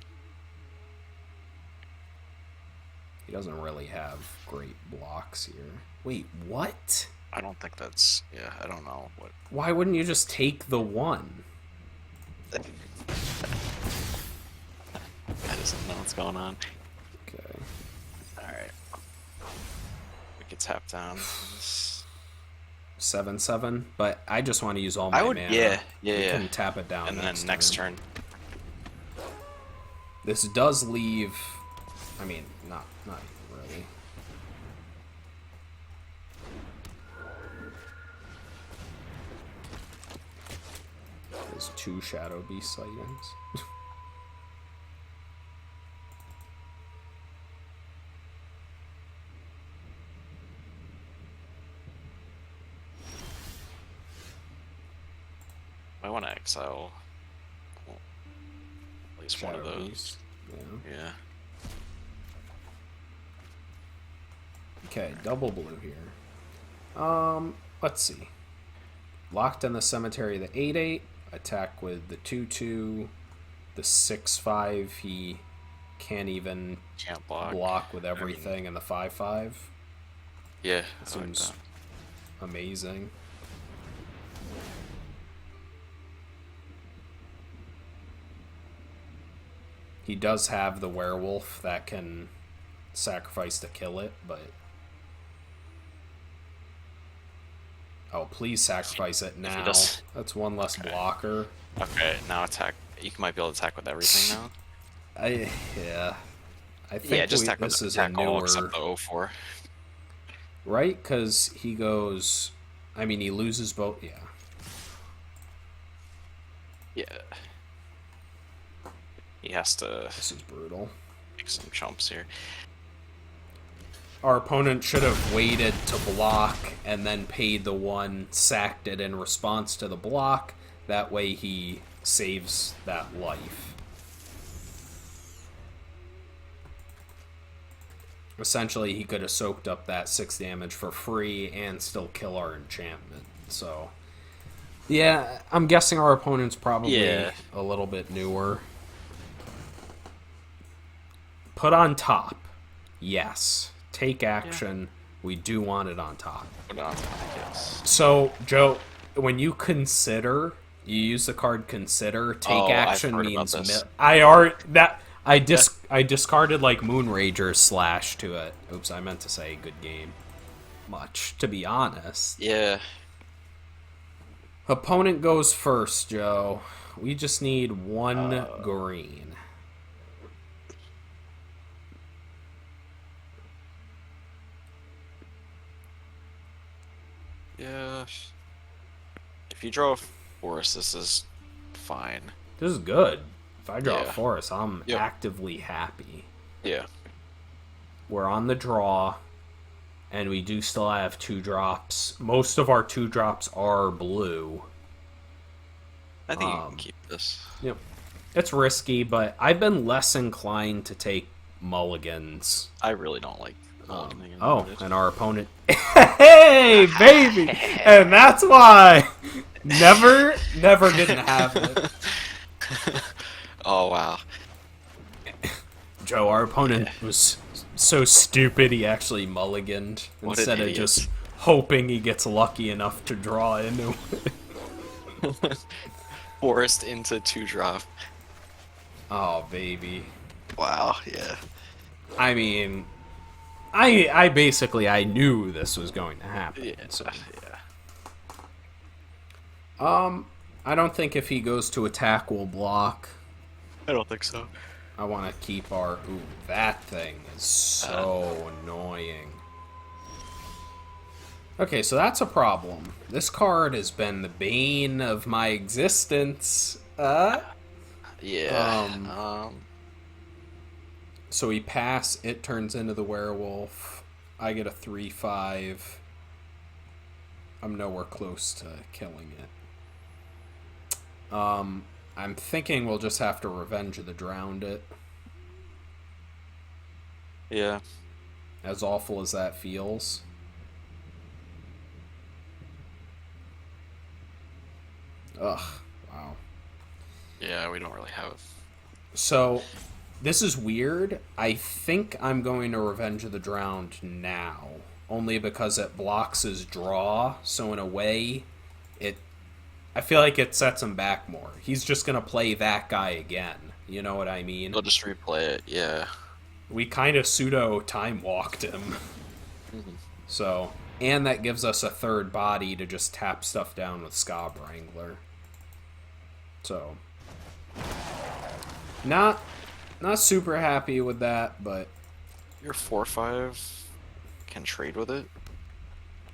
He doesn't really have great blocks here. Wait, what? I don't think that's... Yeah, I don't know what... Why wouldn't you just take the 1? I just don't know what's going on. Okay. Alright. We could tap down. 7/7, but I just want to use all my mana. Yeah. We can tap it down and then next turn. This does leave... I mean, not really. There's 2 Shadow Beast sightings. I want to exile at least Shadow one of those. Beast. Yeah. Okay, double blue here. Let's see. Locked in the Cemetery, the 8/8. Attack with the 2/2. The 6/5, he can't even block with everything, and the 5/5. Yeah, that seems amazing. He does have the werewolf that can sacrifice to kill it, but... Oh, please sacrifice it now. That's 1 less blocker. Okay, now attack. You might be able to attack with everything now. Yeah. I think just attack this with is a newer... except the 0/4. Right? Because he goes... I mean, he loses both... Yeah. Yeah. He has to... This is brutal. Make some chumps here. Our opponent should have waited to block and then paid the 1, sacked it in response to the block. That way he saves that life. Essentially, he could have soaked up that 6 damage for free and still kill our enchantment. So, yeah, I'm guessing our opponent's probably a little bit newer. Put on top. Yes. Take action. We do want it on top. Put it on top, yes. So, Joe, when you consider, you use the card consider. Take action means I discarded like Moonrager / to it. Oops, I meant to say good game. Much, to be honest. Yeah. Opponent goes first, Joe. We just need 1 green. Yeah. If you draw a forest, this is fine. This is good. If I draw a forest, I'm actively happy. Yeah. We're on the draw, And we do still have 2-drops. Most of our 2-drops are blue. I think you can keep this. Yep. It's risky, but I've been less inclined to take mulligans. I really don't like mulliganing. And our opponent... Hey, baby! And that's why... Never didn't have it. Oh, wow. Joe, our opponent was so stupid he actually mulliganed What instead an of idiot. just hoping he gets lucky enough to draw into it. Forced into 2-drop. Oh, baby. Wow, yeah. I mean, I basically I knew this was going to happen. Yeah, So. yeah. I don't think if he goes to attack we'll block. I don't think so. I want to keep our... Ooh, that thing is so annoying. Okay, so that's a problem. This card has been the bane of my existence. Yeah. So we pass, it turns into the werewolf. I get a 3/5. I'm nowhere close to killing it. I'm thinking we'll just have to Revenge of the Drowned it. Yeah. As awful as that feels. Ugh, wow. Yeah, we don't really have... So, this is weird. I think I'm going to Revenge of the Drowned now. Only because it blocks his draw, so in a way, I feel like it sets him back more. He's just going to play that guy again. You know what I mean? They'll just replay it, yeah. We kind of pseudo-time walked him. So, and that gives us a third body to just tap stuff down with Scob Wrangler. So, not super happy with that, but... Your 4/5 can trade with it?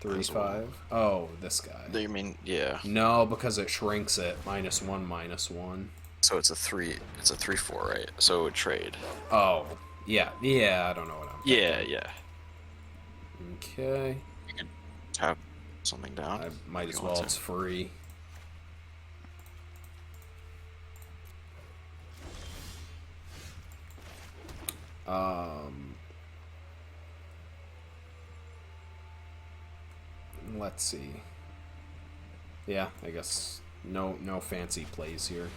3/5? Oh, this guy. Do you mean, yeah. No, because it shrinks it. -1/-1. So it's a 3/4, right? So it would trade. Oh, yeah, I don't know what I'm thinking. Yeah. Okay. You can tap something down. I might as well, it's free. Let's see. Yeah, I guess no fancy plays here.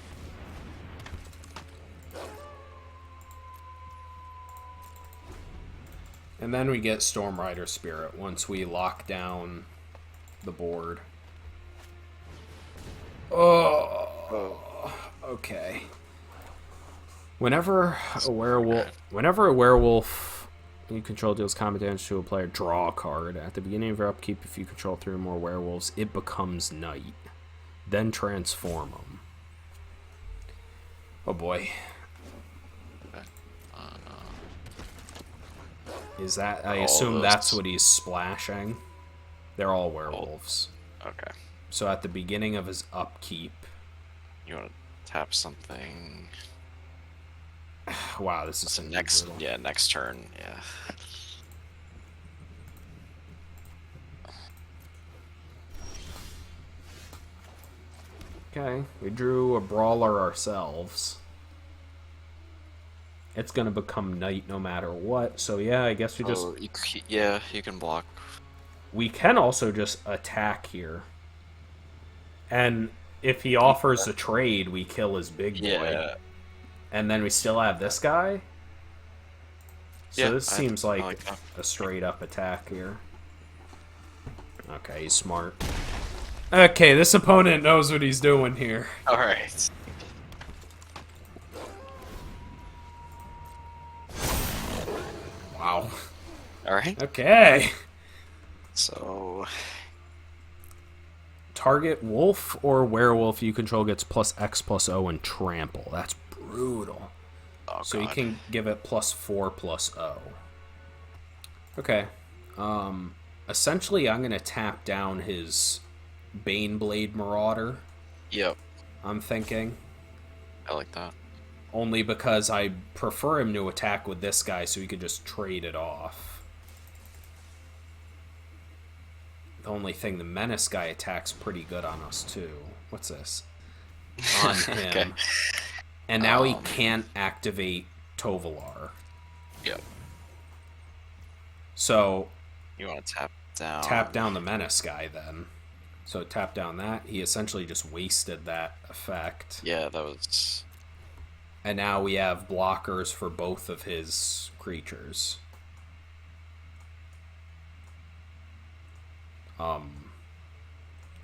And then we get Stormrider Spirit once we lock down the board. Oh, okay. Whenever a werewolf you control deals combat damage to a player, draw a card. At the beginning of your upkeep, if you control 3 or more werewolves, it becomes night. Then transform them. Oh boy. Is that... I assume that's what he's splashing. They're all werewolves. Okay. So at the beginning of his upkeep... You want to tap something... Wow, this is next turn, yeah. Okay, we drew a brawler ourselves. It's gonna become night no matter what, so yeah, I guess we just... you can block. We can also just attack here. And if he offers a trade, we kill his big boy. Yeah. And then we still have this guy? So yeah, this seems like that. a straight-up attack here. Okay, he's smart. Okay, this opponent knows what he's doing here. Alright. Wow. Alright. Okay. So... Target wolf or werewolf you control gets +X+O and trample. That's brutal. Oh, so God. you can give it +4/+O. Okay. Essentially, I'm going to tap down his Baneblade Marauder. Yep. I'm thinking. I like that. Only because I prefer him to attack with this guy so he could just trade it off. The only thing, the Menace guy attacks pretty good on us, too. What's this? On him. Okay. And now he can't activate Tovolar. Yep. So... You want to tap down... Tap down the Menace guy, then. So tap down that. He essentially just wasted that effect. Yeah, that was... And now we have blockers for both of his creatures.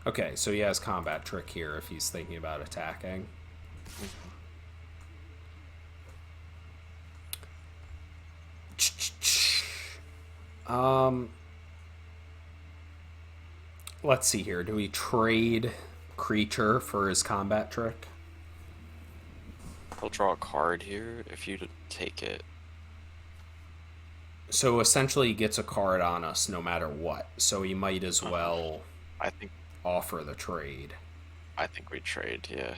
Okay, so he has Combat Trick here if he's thinking about attacking. Let's see here. Do we trade creature for his Combat Trick? He'll draw a card here if you take it. So essentially he gets a card on us no matter what. So he might as well I think offer the trade. I think we trade, yeah.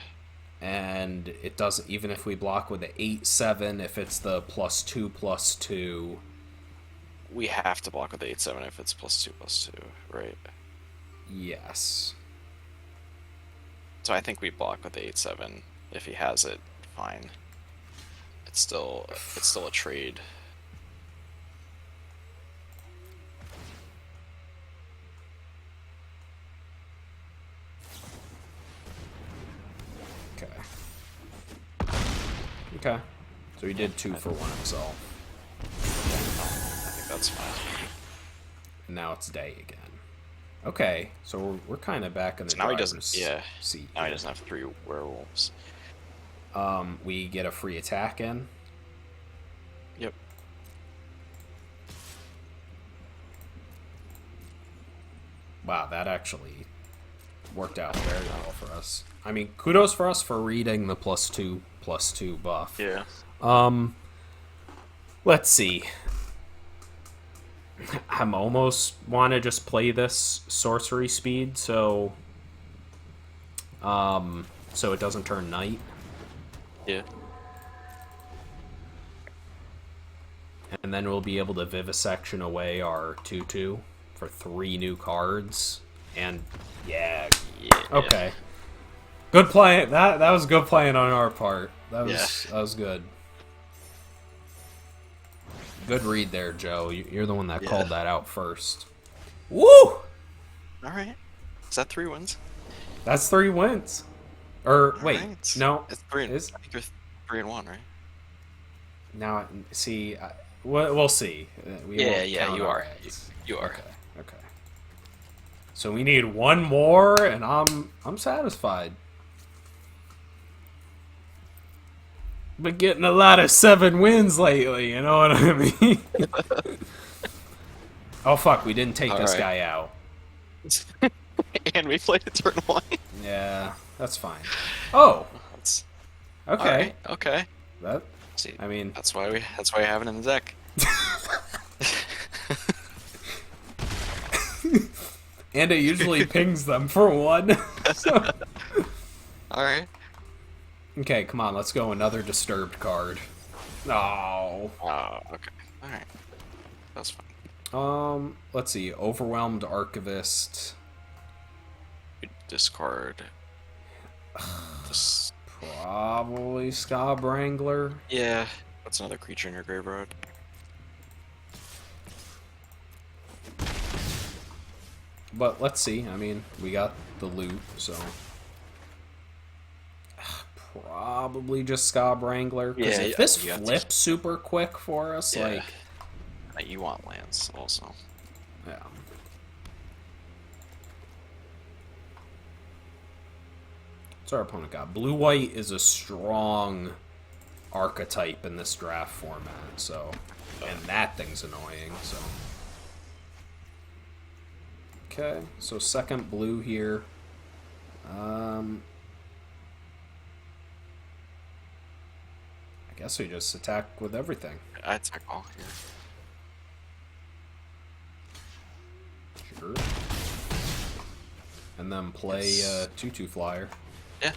And it doesn't, even if we block with the 8/7, if it's the +2/+2. We have to block with the 8/7 if it's +2/+2, right? Yes. So I think we block with the 8/7. If he has it, fine. It's still a trade. Okay. So he did 2 for 1 himself. I think that's fine. And now it's day again. Okay, so we're kind of back in the So now he driver's doesn't. Yeah. seat. Now he doesn't have 3 werewolves. We get a free attack in. Yep. Wow, that actually worked out very well for us. I mean, kudos for us for reading the +2/+2 buff. Yeah. Let's see. I'm almost want to just play this sorcery speed, so it doesn't turn night. Yeah. And then we'll be able to vivisection away our 2/2 for 3 new cards. And yeah. Okay. Good play. That was good playing on our part. That was good. Good read there, Joe. You're the one that called that out first. Woo! All right. Is that 3 wins? That's 3 wins. Or All wait, right. no. It's 3. I think you're 3-1, right? Now, see, we'll see. We won't count you our are. heads. You are. Okay. So we need 1 more, and I'm satisfied. Been getting a lot of 7 wins lately, you know what I mean? Oh fuck, we didn't take this guy out. And we played a turn 1. Yeah, that's fine. Oh, That's, okay. Alright, okay. That, See, I mean, that's why you have it in the deck. and it usually pings them for 1. So. Alright. Okay, come on, let's go. Another disturbed card. Oh. Okay. Alright. That's fine. Let's see. Overwhelmed Archivist. Discard. This. Probably Scob Wrangler. Yeah. That's another creature in your graveyard. But let's see. I mean, we got the loot, so. Probably just Scob Wrangler. Because if this flips super quick for us, like. You want lands also. Yeah. What's our opponent got? Blue-white is a strong archetype in this draft format, so. And that thing's annoying, so. Okay, so second blue here. I guess we just attack with everything. I attack all here. Sure. And then play 2/2 flyer. Yeah.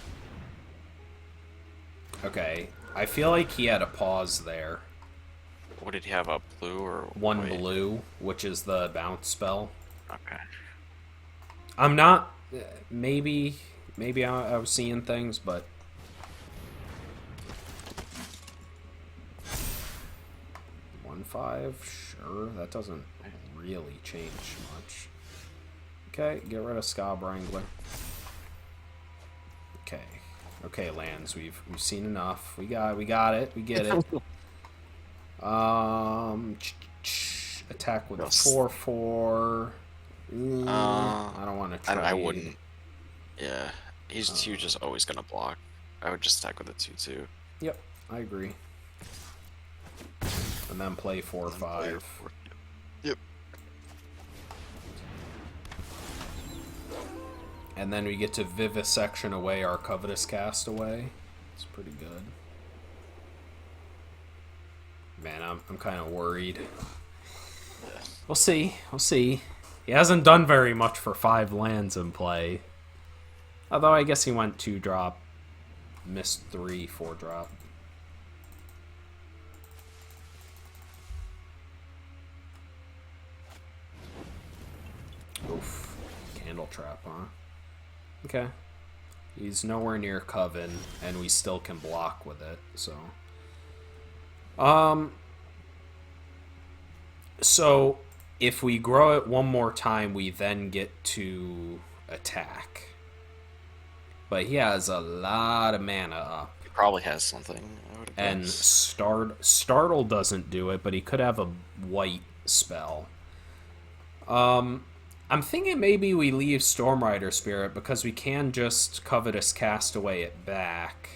Okay, I feel like he had a pause there. What did he have? A blue or 1 blue, which is the bounce spell. Okay. I'm not. Maybe, maybe I was seeing things, but 1-5, sure. That doesn't really change much. Okay, get rid of Ska Wrangler. Okay, okay, lands. We've seen enough. We got it. We get it. Attack with a 4/4. I don't want to trade. I wouldn't. Yeah, he's just always gonna block. I would just attack with a 2/2. Yep, I agree. And then play 4/5. Yep. And then we get to Vivisection away our Covetous Castaway. It's pretty good. Man, I'm kind of worried. We'll see. We'll see. He hasn't done very much for 5 lands in play. Although I guess he went 2-drop. Missed 3 4-drop. Oof. Candle Trap, huh? Okay. He's nowhere near Coven, and we still can block with it, so... So, if we grow it one more time, we then get to attack. But he has a lot of mana up. He probably has something. And Startle doesn't do it, but he could have a white spell. I'm thinking maybe we leave Stormrider Spirit because we can just Covetous Castaway it back.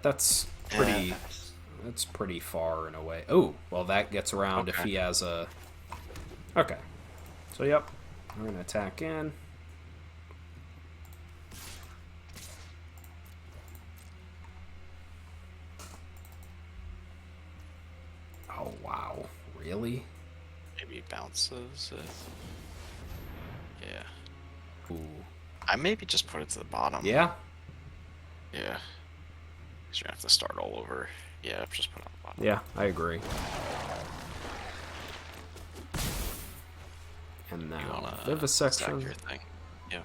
That's pretty. Yeah. That's pretty far in a way. Oh, well, that gets around if he has a... Okay. So, yep. We're going to attack in. Oh, wow. Really? Maybe bounces it. Yeah. Ooh. I maybe just put it to the bottom. Yeah? Yeah. Because you're going to have to start all over. Yeah, just put it on the bottom. Yeah, I agree. And now Vivisection. Sack your thing. Yeah.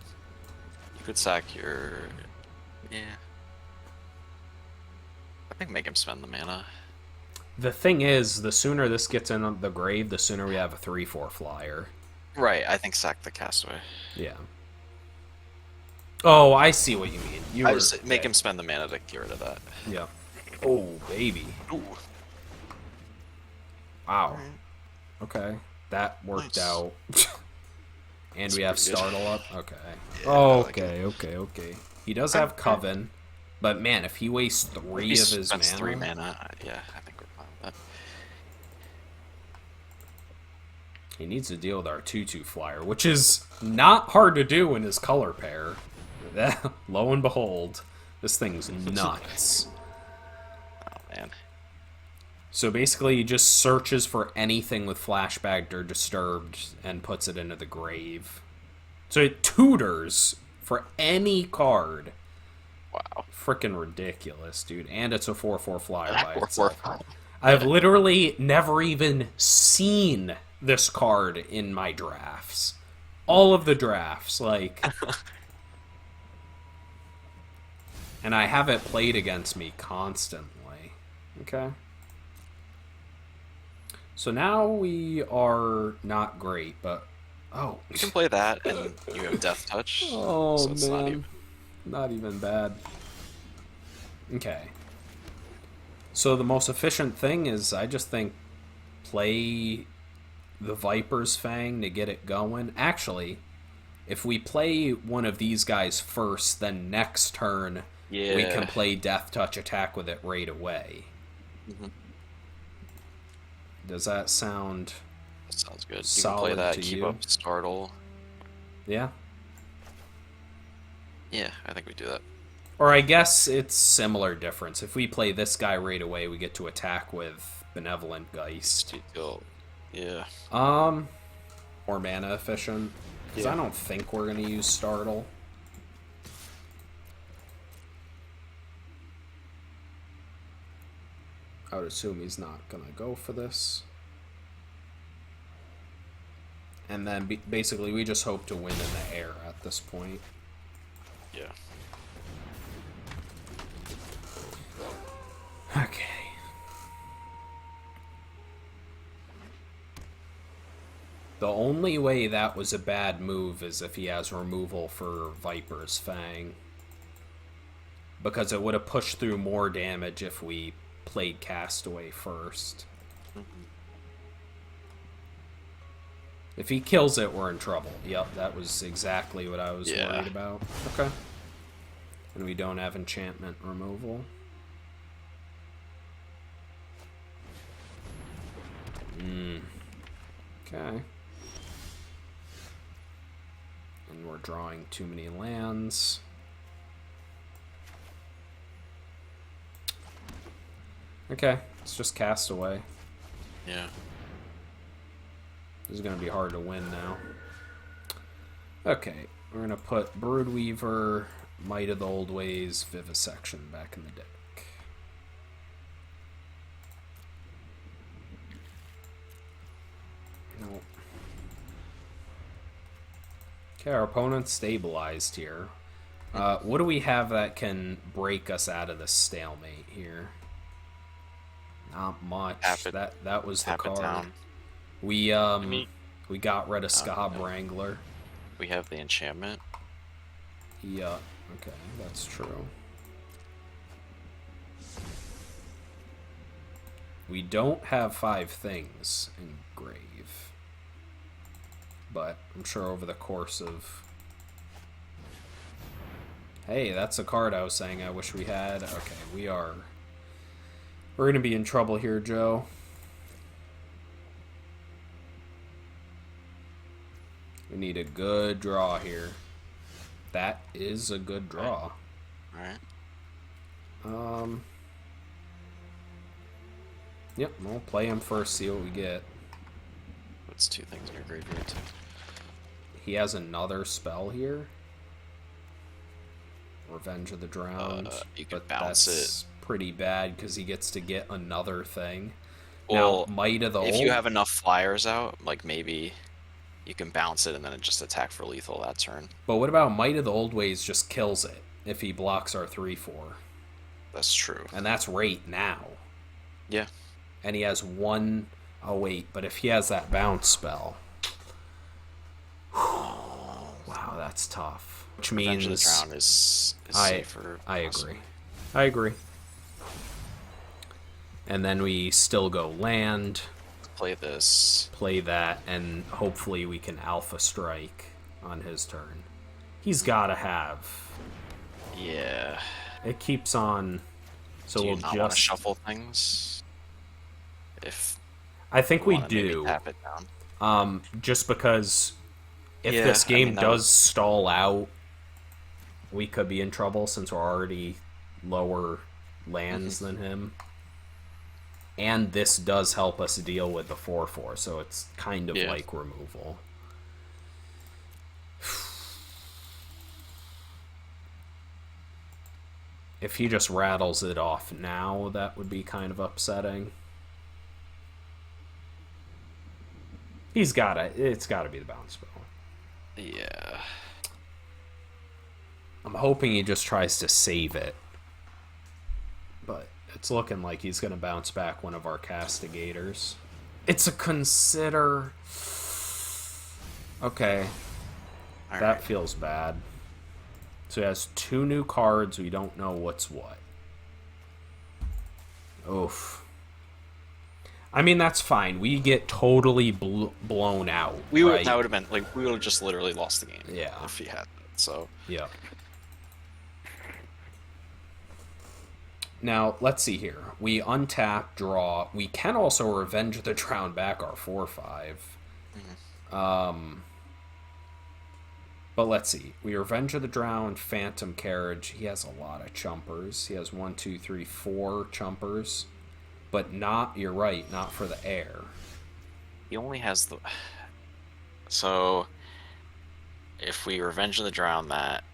You could sack your... Yeah. I think make him spend the mana. The thing is, the sooner this gets in the grave, the sooner we have a 3/4 flyer. Right, I think sack the Castaway. Yeah. Oh, I see what you mean. Make him spend the mana to get rid of that. Yeah. Oh, baby. Ooh. Wow. Okay. That worked out. And we have Startle up? Okay. Yeah, okay. He does have Coven, but man, if he wastes 3 of his mana... 3 mana, yeah, I think we're fine with that. He needs to deal with our 2/2 flyer, which is not hard to do in his color pair. Lo and behold, this thing's nuts. Oh, man. So basically, he just searches for anything with flashbacked or disturbed and puts it into the grave. So it tutors for any card. Wow. Freaking ridiculous, dude. And it's a 4/4 flyer by itself. I've literally never even seen this card in my drafts. All of the drafts, like... And I have it played against me constantly. Okay. So now we are not great, but... Oh. You can play that, and you have Death Touch. Oh, so it's man. Not even bad. Okay. So the most efficient thing is, I just think, play the Viper's Fang to get it going. Actually, if we play one of these guys first, then next turn... Yeah. We can play Death Touch attack with it right away. Mm-hmm. Does that sound... That sounds good. You solid can play that, to keep you? up Startle. Yeah? Yeah, I think we do that. Or I guess it's similar difference. If we play this guy right away, we get to attack with Benevolent Geist. Yeah. Or mana efficient. Because Yeah. I don't think we're going to use Startle. I would assume he's not going to go for this. And then basically we just hope to win in the air at this point. Yeah. Okay. The only way that was a bad move is if he has removal for Viper's Fang. Because it would have pushed through more damage if we played Castaway first. If he kills it, we're in trouble. Yep, that was exactly what I was worried about. Okay. And we don't have enchantment removal. Okay. And we're drawing too many lands. Okay, let's just cast away. Yeah. This is going to be hard to win now. Okay, we're going to put Broodweaver, Might of the Old Ways, Vivisection back in the deck. Nope. Okay, our opponent's stabilized here. What do we have that can break us out of this stalemate here? Not much. That was the card. Down. We we got rid of Scab Wrangler. We have the enchantment. Yeah, okay, that's true. We don't have 5 things in Grave. But I'm sure over the course of... Hey, that's a card I was saying I wish we had. Okay, we're going to be in trouble here, Joe. We need a good draw here. That is a good draw. Alright. Yep, we'll play him first, see what we get. What's 2 things in your graveyard? He has another spell here. Revenge of the Drowned. You can but bounce that's it. Pretty bad because he gets to get another thing. Well, now, Might of the if Old... you have enough flyers out, like maybe you can bounce it and then it just attack for lethal that turn. But what about Might of the Old Ways just kills it if he blocks our 3/4? That's true. And that's right now. Yeah. And he has 1... Oh, wait, but if he has that bounce spell... Wow, that's tough. Which means... Revenge of the Drowned is safer. I agree. I agree. And then we still go land. Play this. Play that, and hopefully we can Alpha Strike on his turn. He's got to have... Yeah. It keeps on... So do you we'll not want to shuffle things? If I think we do. Tap it down. Just because if this game does stall out, we could be in trouble since we're already lower lands than him. And this does help us deal with the 4/4, so it's kind of like removal. If he just rattles it off now, that would be kind of upsetting. It's gotta be the bounce spell. Yeah. I'm hoping he just tries to save it. But it's looking like he's gonna bounce back one of our castigators. It's a consider. Okay. That feels bad. So he has 2 new cards. We don't know what's what. Oof. I mean, that's fine. We get totally blown out. That would have been like we would have just literally lost the game. Yeah. If he had it. So. Yeah. Now let's see here. We untap, draw. We can also Revenge the Drowned back our 4/5. But let's see. We Revenge of the Drowned, Phantom Carriage. He has a lot of chumpers. He has 1, 2, 3, 4 chumpers. But not, you're right, not for the air. He only has the... So, if we Revenge of the Drowned that...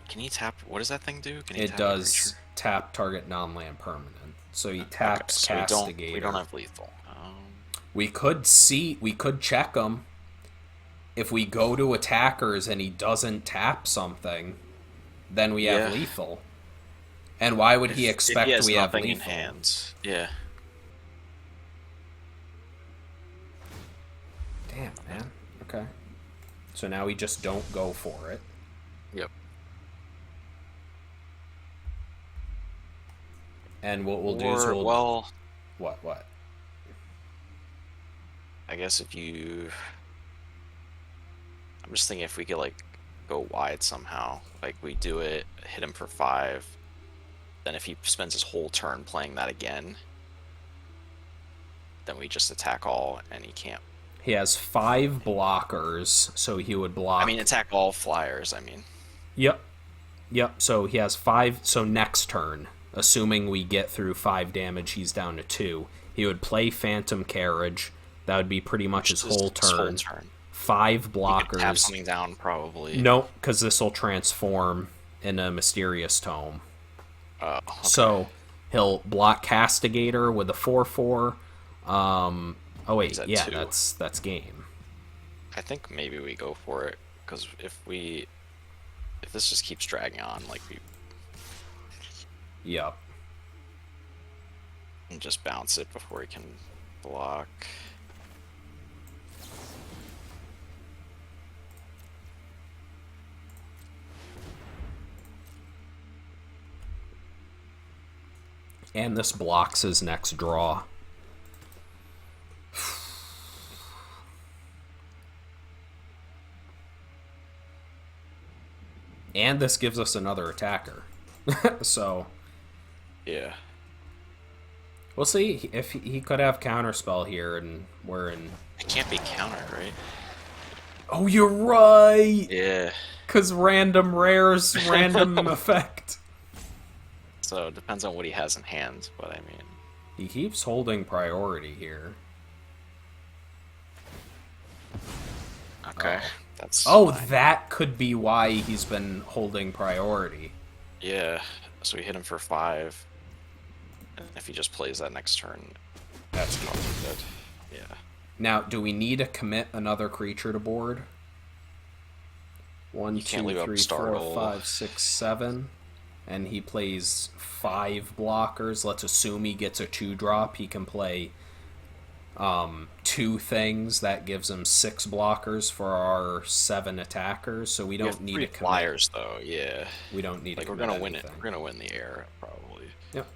Can he tap... What does that thing do? Can he it does tap target non-land permanent. So he taps Castigator. We don't have lethal. We could check him. If we go to attackers and he doesn't tap something, then we have Yeah. lethal. And why would he If he expect has we have nothing in lethal? hand, yeah. Damn, man. Okay. So now we just don't go for it. Yep. And what we'll do is we'll... well, What? I guess if you... I'm just thinking if we could, like, go wide somehow. Like, we do it, hit him for 5. Then if he spends his whole turn playing that again, then we just attack all, and he can't. He has 5 blockers, so he would block... I mean, attack all flyers, I mean. Yep. So he has 5... So next turn, assuming we get through 5 damage, he's down to 2. He would play Phantom Carriage. That would be pretty much his whole turn. 5 blockers. He could tap something down, probably. Nope, because this will transform in a Mysterious Tome. Oh, okay. So he'll block Castigator with a 4/4. Oh wait, yeah, 2? that's game. I think maybe we go for it, because if this just keeps dragging on, like we... Yep. And just bounce it before he can block. And this blocks his next draw. And this gives us another attacker. So... Yeah. We'll see if he could have Counterspell here, and we're in... It can't be countered, right? Oh, you're right! Yeah. Because random rares, random effect. So it depends on what he has in hand, but I mean... He keeps holding priority here. Okay, that's fine. That could be why he's been holding priority. Yeah, so we hit him for 5. And if he just plays that next turn, that's probably good. Yeah. Now, do we need to commit another creature to board? 1, 2, 3, 4, 5, 6, 7. And he plays 5 blockers. Let's assume he gets a 2-drop. He can play 2 things. That gives him 6 blockers for our 7 attackers. So we don't need 3 to commit. flyers, though. Yeah. We don't need to commit. We're gonna win anything. it. We're gonna win the air, probably. Yep.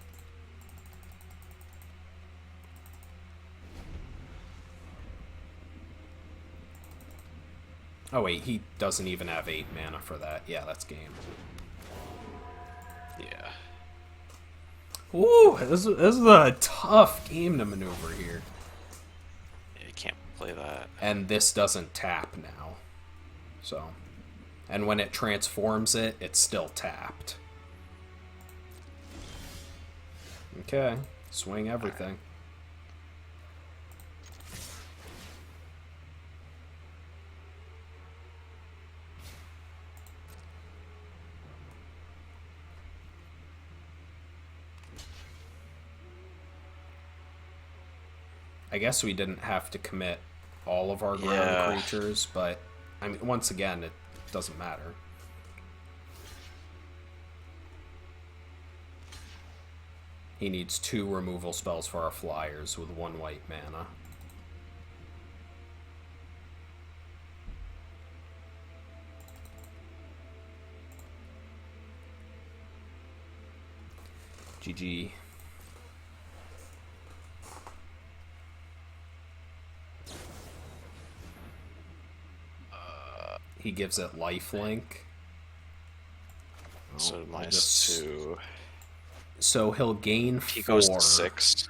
Oh wait, he doesn't even have 8 mana for that. Yeah, that's game. Yeah. Ooh, this is a tough game to maneuver here. Yeah, you can't play that. And this doesn't tap now. So, and when it transforms it, it's still tapped. Okay, swing everything. I guess we didn't have to commit all of our ground creatures, but I mean, once again, it doesn't matter. He needs 2 removal spells for our flyers with 1 white mana. GG. He gives it lifelink. So -2. So he'll gain 4. He goes to 6.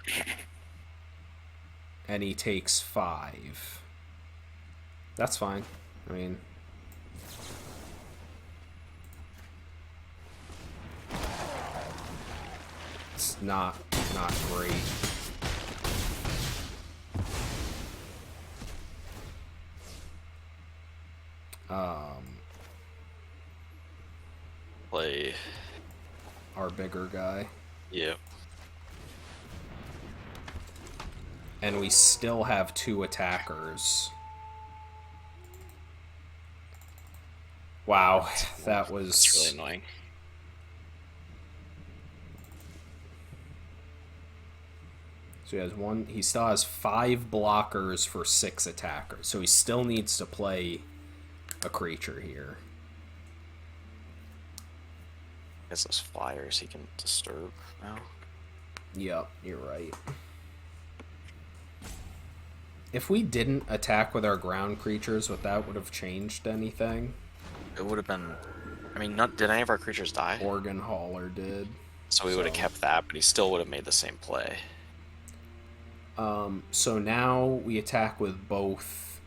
And he takes 5. That's fine. I mean... It's not great. Play our bigger guy. Yep. and we still have 2 attackers. Wow, that was... That's really annoying. So he still has 5 blockers for 6 attackers. So he still needs to play a creature here. I guess those flyers he can disturb now. Yep, you're right. If we didn't attack with our ground creatures, would have changed anything? It would have been... I mean, did any of our creatures die? Organ Hauler did. So we would have kept that, but he still would have made the same play. So now we attack with both.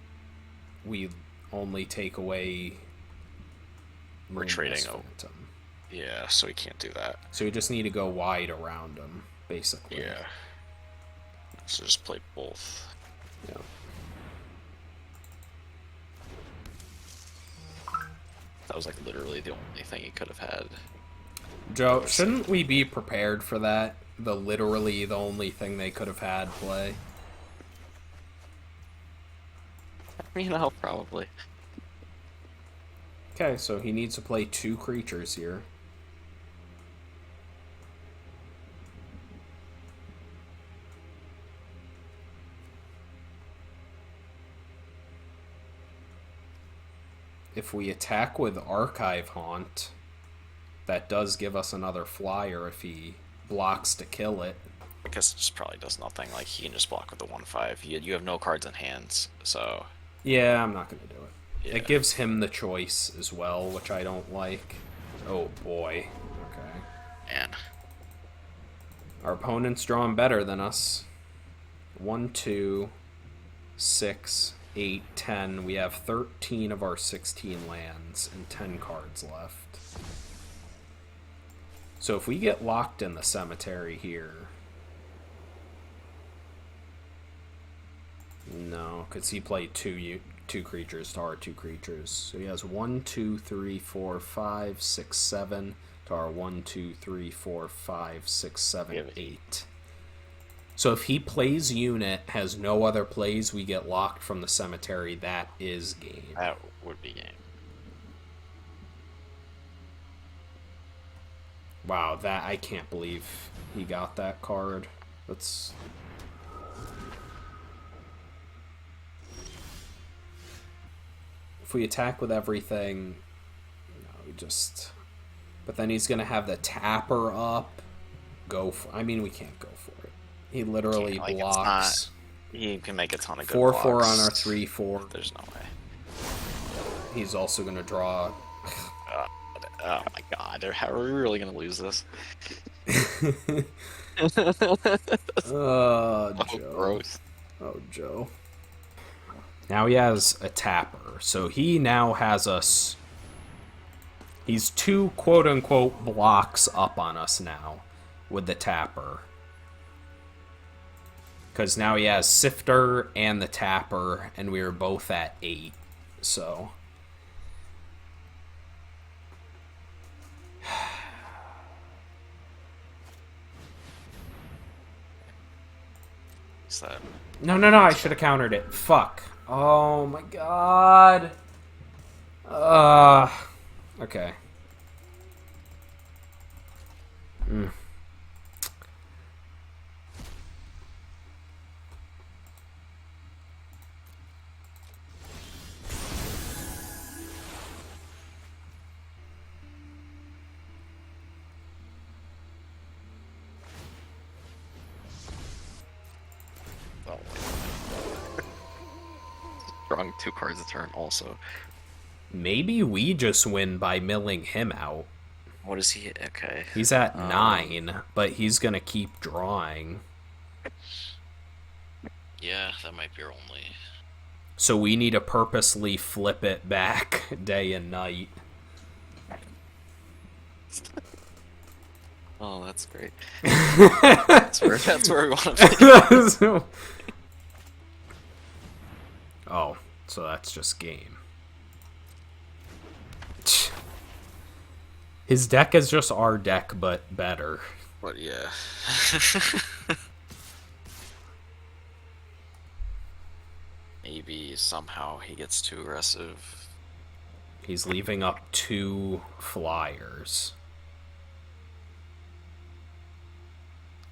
We only take away... We're trading Phantom. Yeah, so we can't do that. So we just need to go wide around him, basically. Yeah. So just play both. Yeah. That was like literally the only thing he could have had. Joe, shouldn't we be prepared for that? Literally the only thing they could have had play? You know, probably. Okay, so he needs to play 2 creatures here. If we attack with Archive Haunt, that does give us another flyer if he blocks to kill it. I guess it just probably does nothing. Like, he can just block with the 1/5. You have no cards in hands, so... Yeah, I'm not going to do it. Yeah. It gives him the choice as well, which I don't like. Oh, boy. Okay. Man. Our opponent's drawing better than us. 1, 2, 6, 8, 10. We have 13 of our 16 lands and 10 cards left. So if we get locked in the cemetery here... No, because he played two creatures to our 2 creatures. So he has 1, 2, 3, 4, 5, 6, 7 to our 1, 2, 3, 4, 5, 6, 7, 8. So if he plays unit, has no other plays, we get locked from the cemetery. That is game. That would be game. Wow, I can't believe he got that card. That's... If we attack with everything, no, we just... But then he's going to have the tapper up. I mean, we can't go for it. He literally blocks. He can make a ton of good 4/4 blocks. on our 3/4. There's no way. He's also going to draw... Oh my god, how are we really going to lose this? Oh, Joe. Gross. Oh, Joe. Now he has a tapper, so he now has us... He's 2 quote-unquote blocks up on us now with the tapper. Because now he has Sifter and the tapper, and we were both at 8, so... What's that? No, I should have countered it. Fuck. Oh my god. Okay. Oh. Drawing 2 cards a turn also. Maybe we just win by milling him out. What is he? Okay. He's at 9, but he's gonna keep drawing. Yeah, that might be our only... So we need to purposely flip it back day and night. Oh, that's great. that's where we want to be. Oh, so that's just game. His deck is just our deck, but better. But yeah. maybe somehow he gets too aggressive. He's leaving up 2 flyers.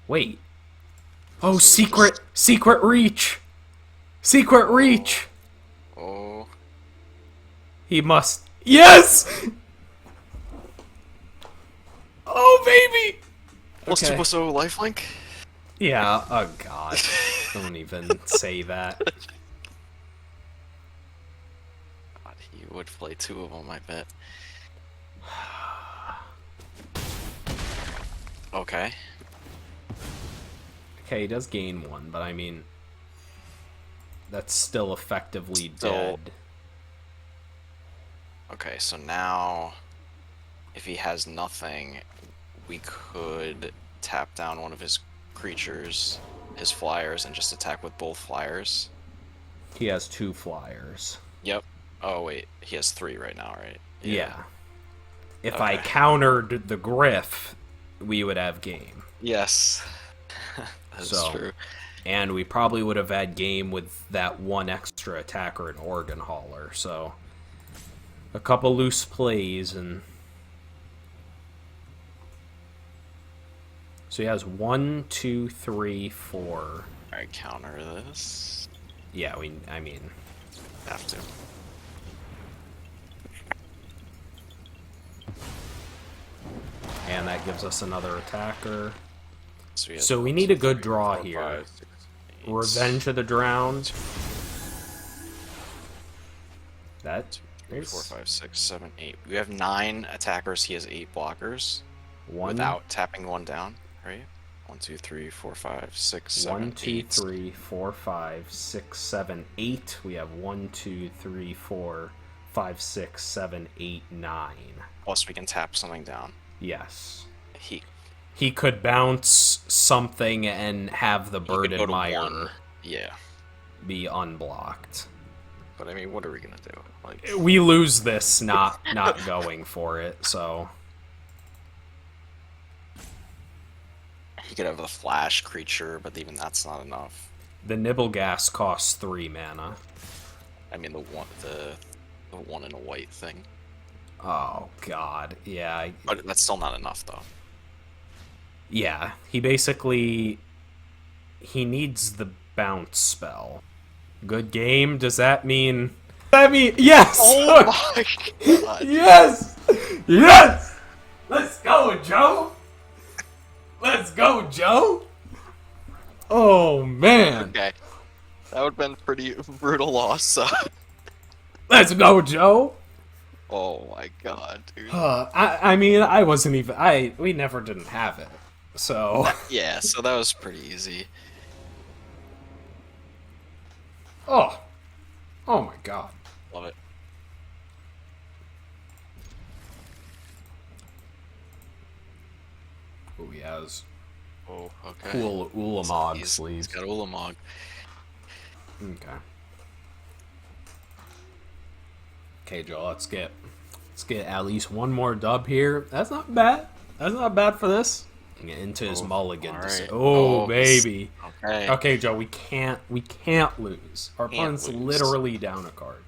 Wait. Oh, So we secret! just... Secret reach! Secret reach! Oh. He must... Yes! Oh, baby! Plus Okay. 2 so lifelink? Yeah, oh god. Don't even say that. God, he would play 2 of them, I bet. Okay. Okay, he does gain 1, but I mean... That's still effectively Still- dead. Okay, so now, if he has nothing, we could tap down one of his creatures, his flyers, and just attack with both flyers. He has 2 flyers. Yep. Oh, wait. He has 3 right now, right? Yeah. If I Okay. countered the Griff, we would have game. Yes. That's So- true. And we probably would have had game with that 1 extra attacker and Organ Hauler, so... A couple loose plays, and... So he has 1, 2, 3, 4... Alright, counter this. Yeah, I mean... Have to. And that gives us another attacker. So we need a good draw here. Revenge of the Drowned. That 3, 4, is 5, 6, 7, 8. We have 9 attackers. He has 8 blockers. 1, Without tapping 1 down, right? 1, 2, 3, 4, 5, 6, 7, 1, 2, 8. 3, 4, 5, 6, 7, 8. We have 1, 2, 3, 4, 5, 6, 7, 8, 9. Plus, we can tap something down. Yes. He Could bounce something and have the could go Burden to Mire 1. Yeah. be unblocked. But I mean, what are we gonna do? Like, We lose this not going for it, so... he could have a flash creature, but even that's not enough. The Nibblegas costs 3 mana. I mean, the one in a white thing. Oh, God. Yeah. But that's still not enough, though. Yeah. He basically... He needs the bounce spell. Good game? Does that mean... Yes! Oh my god! Yes! Yes! Let's go, Joe! Let's go, Joe! Oh, man. Okay. That would have been a pretty brutal loss. Let's go, Joe! Oh my god, dude. I mean, I wasn't even... We never didn't have it. So... Yeah, so that was pretty easy. Oh. Oh my god. Love it. Oh, he has Oh, okay. cool Ulamog He's sleeves. got Ulamog. Okay. Okay, Joe, let's get at least one more dub here. That's not bad. That's not bad for this. Get into his mulligan. alright. Oh, baby. Okay. Okay, Joe, we can't lose. Our opponent's lose. literally down a card.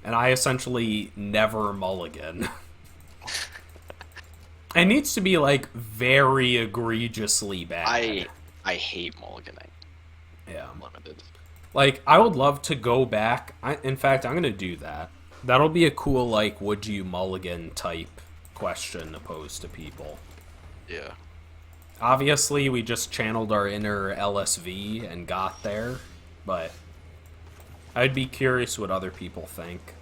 And I essentially never mulligan. It needs to be, like, very egregiously bad. I hate mulliganing. Yeah. Limited. Like, I would love to go back. In fact, I'm going to do that. That'll be a cool, like, would you mulligan type question to pose to people. Yeah. Obviously, we just channeled our inner LSV and got there, but I'd be curious what other people think.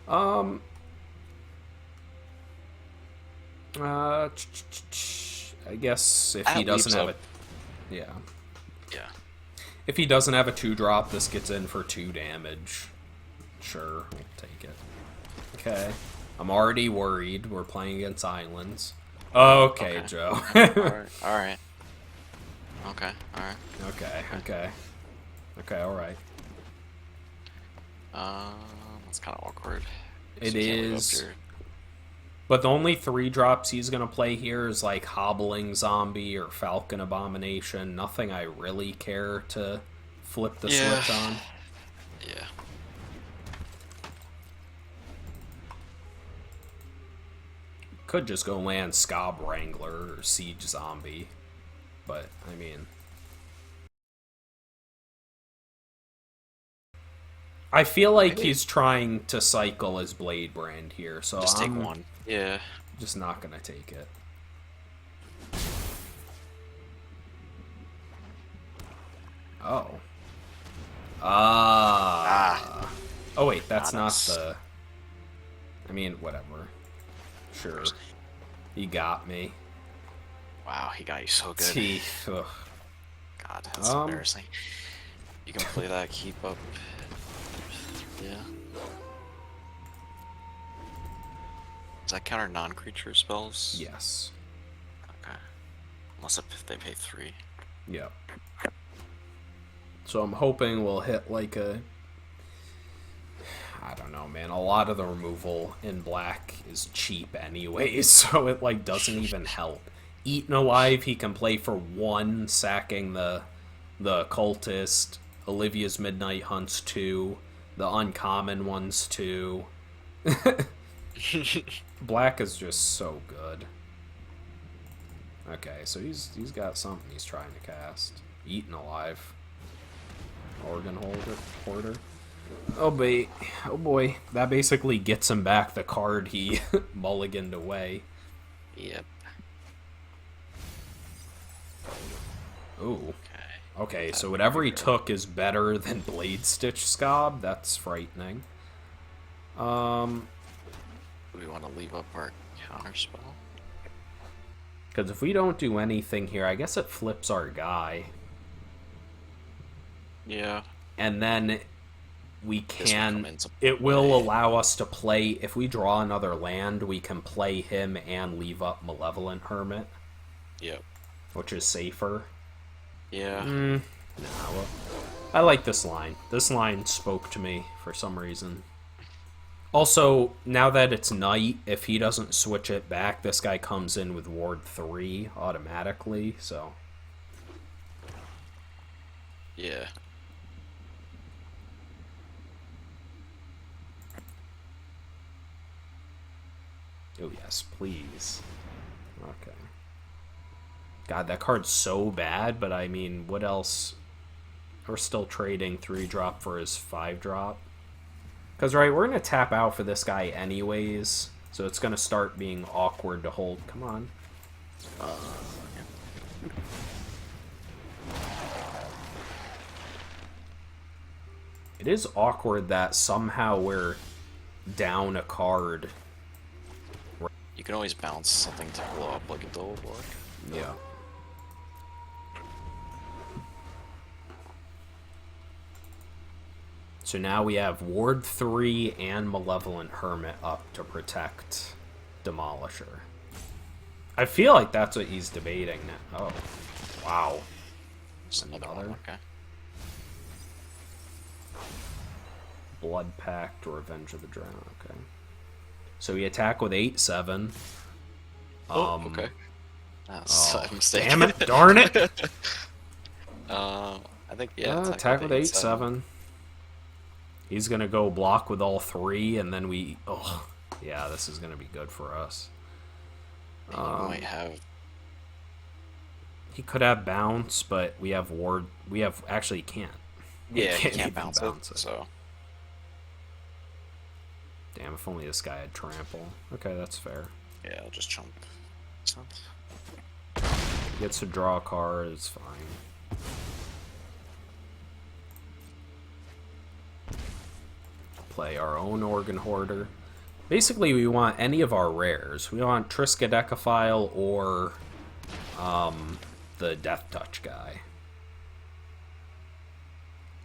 I guess if he That doesn't leaves have a- it, yeah. Yeah. If he doesn't have a 2-drop, this gets in for 2 damage. Sure, we'll take it. Okay. I'm already worried. We're playing against islands. Okay, Okay. Joe. Alright. Alright. Okay. Alright. Okay, alright. That's kind of awkward. It So you can't leave up is. your- But the only 3 drops he's going to play here is like Hobbling Zombie or Falcon Abomination. Nothing I really care to flip the Yeah. switch on. Yeah. Could just go land Scob Wrangler or Siege Zombie. But, I mean... I feel like he's trying to cycle his Blade Brand here, so Just take I'm one. Yeah. just not gonna take it. Oh. Ah. Oh wait, that's not us. the... I mean, whatever. Sure. He got me. Wow, he got you so good. Teeth. Ugh. God, that's embarrassing. You can play that, keep up. Yeah. Does that counter non-creature spells? Yes. Okay. Unless if they pay 3. Yep. So I'm hoping we'll hit like a... I don't know, man. A lot of the removal in black is cheap anyways, so it like doesn't even help. Eaten Alive, he can play for 1, sacking the cultist. Olivia's Midnight Hunts 2. The uncommon ones 2. Black is just so good. Okay, so he's got something he's trying to cast. Eaten Alive. Organ Hoarder. Oh boy, that basically gets him back the card he mulliganed away. Yep. Ooh. Okay, so whatever he took is better than Blade Stitch Scob. That's frightening. Do we want to leave up our counter spell? Because if we don't do anything here, I guess it flips our guy. Yeah. And then we can... It will allow us to play... If we draw another land, we can play him and leave up Malevolent Hermit. Yep. Which is safer. Yeah. No, I like this line. This line spoke to me for some reason. Also, now that it's night, if he doesn't switch it back, this guy comes in with Ward 3 automatically, so... Yeah. Oh, yes, please. Okay. God, that card's so bad, but I mean, what else? We're still trading 3-drop for his 5-drop. Because, right, we're going to tap out for this guy anyways, so it's going to start being awkward to hold. Come on. It is awkward that somehow we're down a card. You can always bounce something to blow up like a double block. Yeah. So now we have Ward 3 and Malevolent Hermit up to protect Demolisher. I feel like that's what he's debating now. Oh, wow. Just another one, okay. Blood Pact or Revenge of the Drown, okay. So we attack with 8/7. Okay. That's a mistake. Damn it, darn it! I think, yeah. Attack with 8/7. He's gonna go block with all 3, and then we... Oh, yeah, this is gonna be good for us. He might have... He could have bounce, but we have ward... We have... Actually, he can't. Yeah, he can't bounce it, so... Damn, if only this guy had trample. Okay, that's fair. Yeah, I'll just chump. He gets to draw a card, it's fine. Play our own Organ Hoarder. Basically, we want any of our rares. We want Triskaidekaphile or the Death Touch guy.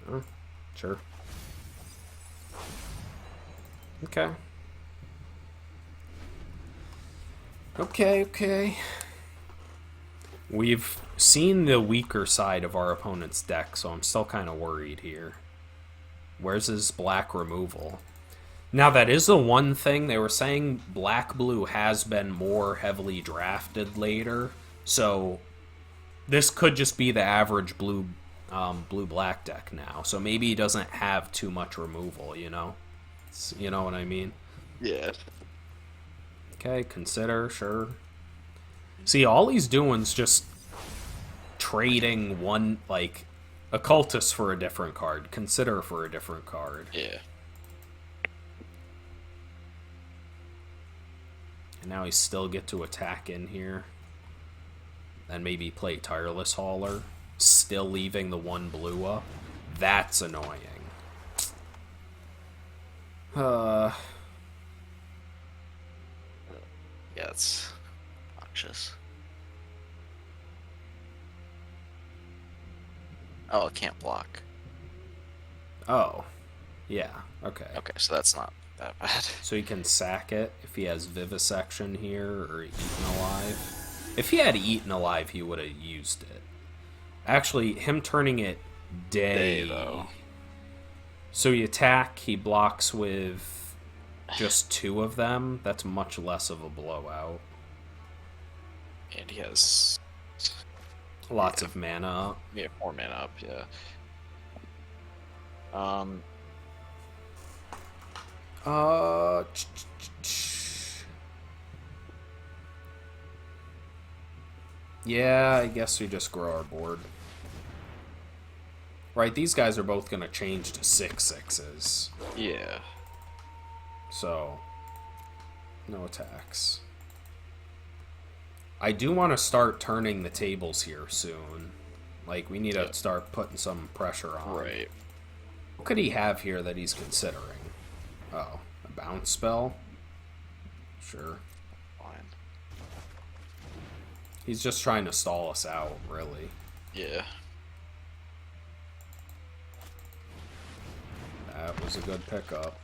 Oh, sure. Okay. Okay. We've seen the weaker side of our opponent's deck, so I'm still kind of worried here. Where's his black removal? Now, that is the one thing. They were saying black-blue has been more heavily drafted later, so this could just be the average blue blue-black deck now, so maybe he doesn't have too much removal, you know? You know what I mean? Yeah. Okay, consider, sure. See, all he's doing is just trading one, like, occultist for a different card, consider for a different card. Yeah. And now he still get to attack in here. And maybe play Tireless Hauler, still leaving the one blue up. That's annoying. Yeah, it's obnoxious. Oh, it can't block. Oh. Yeah, okay. Okay, so that's not that bad. So he can sack it if he has Vivisection here, or Eaten Alive. If he had Eaten Alive, he would have used it. Actually, him turning it day, though. So you attack, he blocks with just 2 of them. That's much less of a blowout. And he has Lots of mana up. Yeah, 4 mana up, yeah. Yeah, I guess we just grow our board. Right, these guys are both going to change to 6/6s. Yeah. So, no attacks. I do want to start turning the tables here soon. Like, we need to start putting some pressure on. Right. What could he have here that he's considering? Oh, a bounce spell? Sure. Fine. He's just trying to stall us out, really. Yeah. That was a good pickup.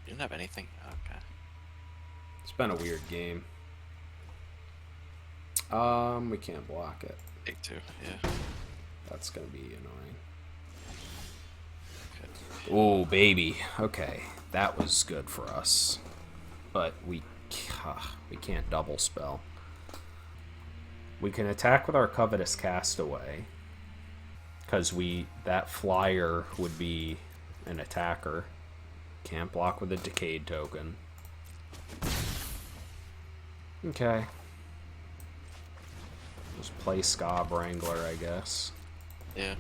You didn't have anything? Okay. It's been a weird game. We can't block it. Take 2, yeah. That's gonna be annoying. Okay. Oh, baby. Okay, that was good for us. But we can't double spell. We can attack with our Covetous Castaway. Because that flyer would be an attacker. Can't block with a Decayed token. Okay. Just play Scob Wrangler, I guess. Yeah.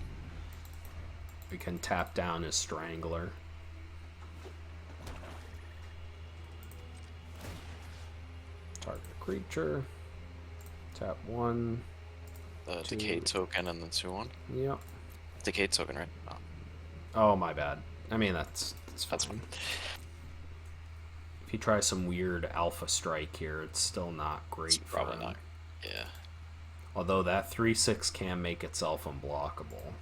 We can tap down his Strangler. Target creature. Tap 1. The Decayed token and the 2/1. Yep. Decayed token, right? Oh. Oh, my bad. I mean, that's Fine. If he tries some weird Alpha Strike here, it's still not great. It's probably not. Yeah. Although that 3/6 can make itself unblockable.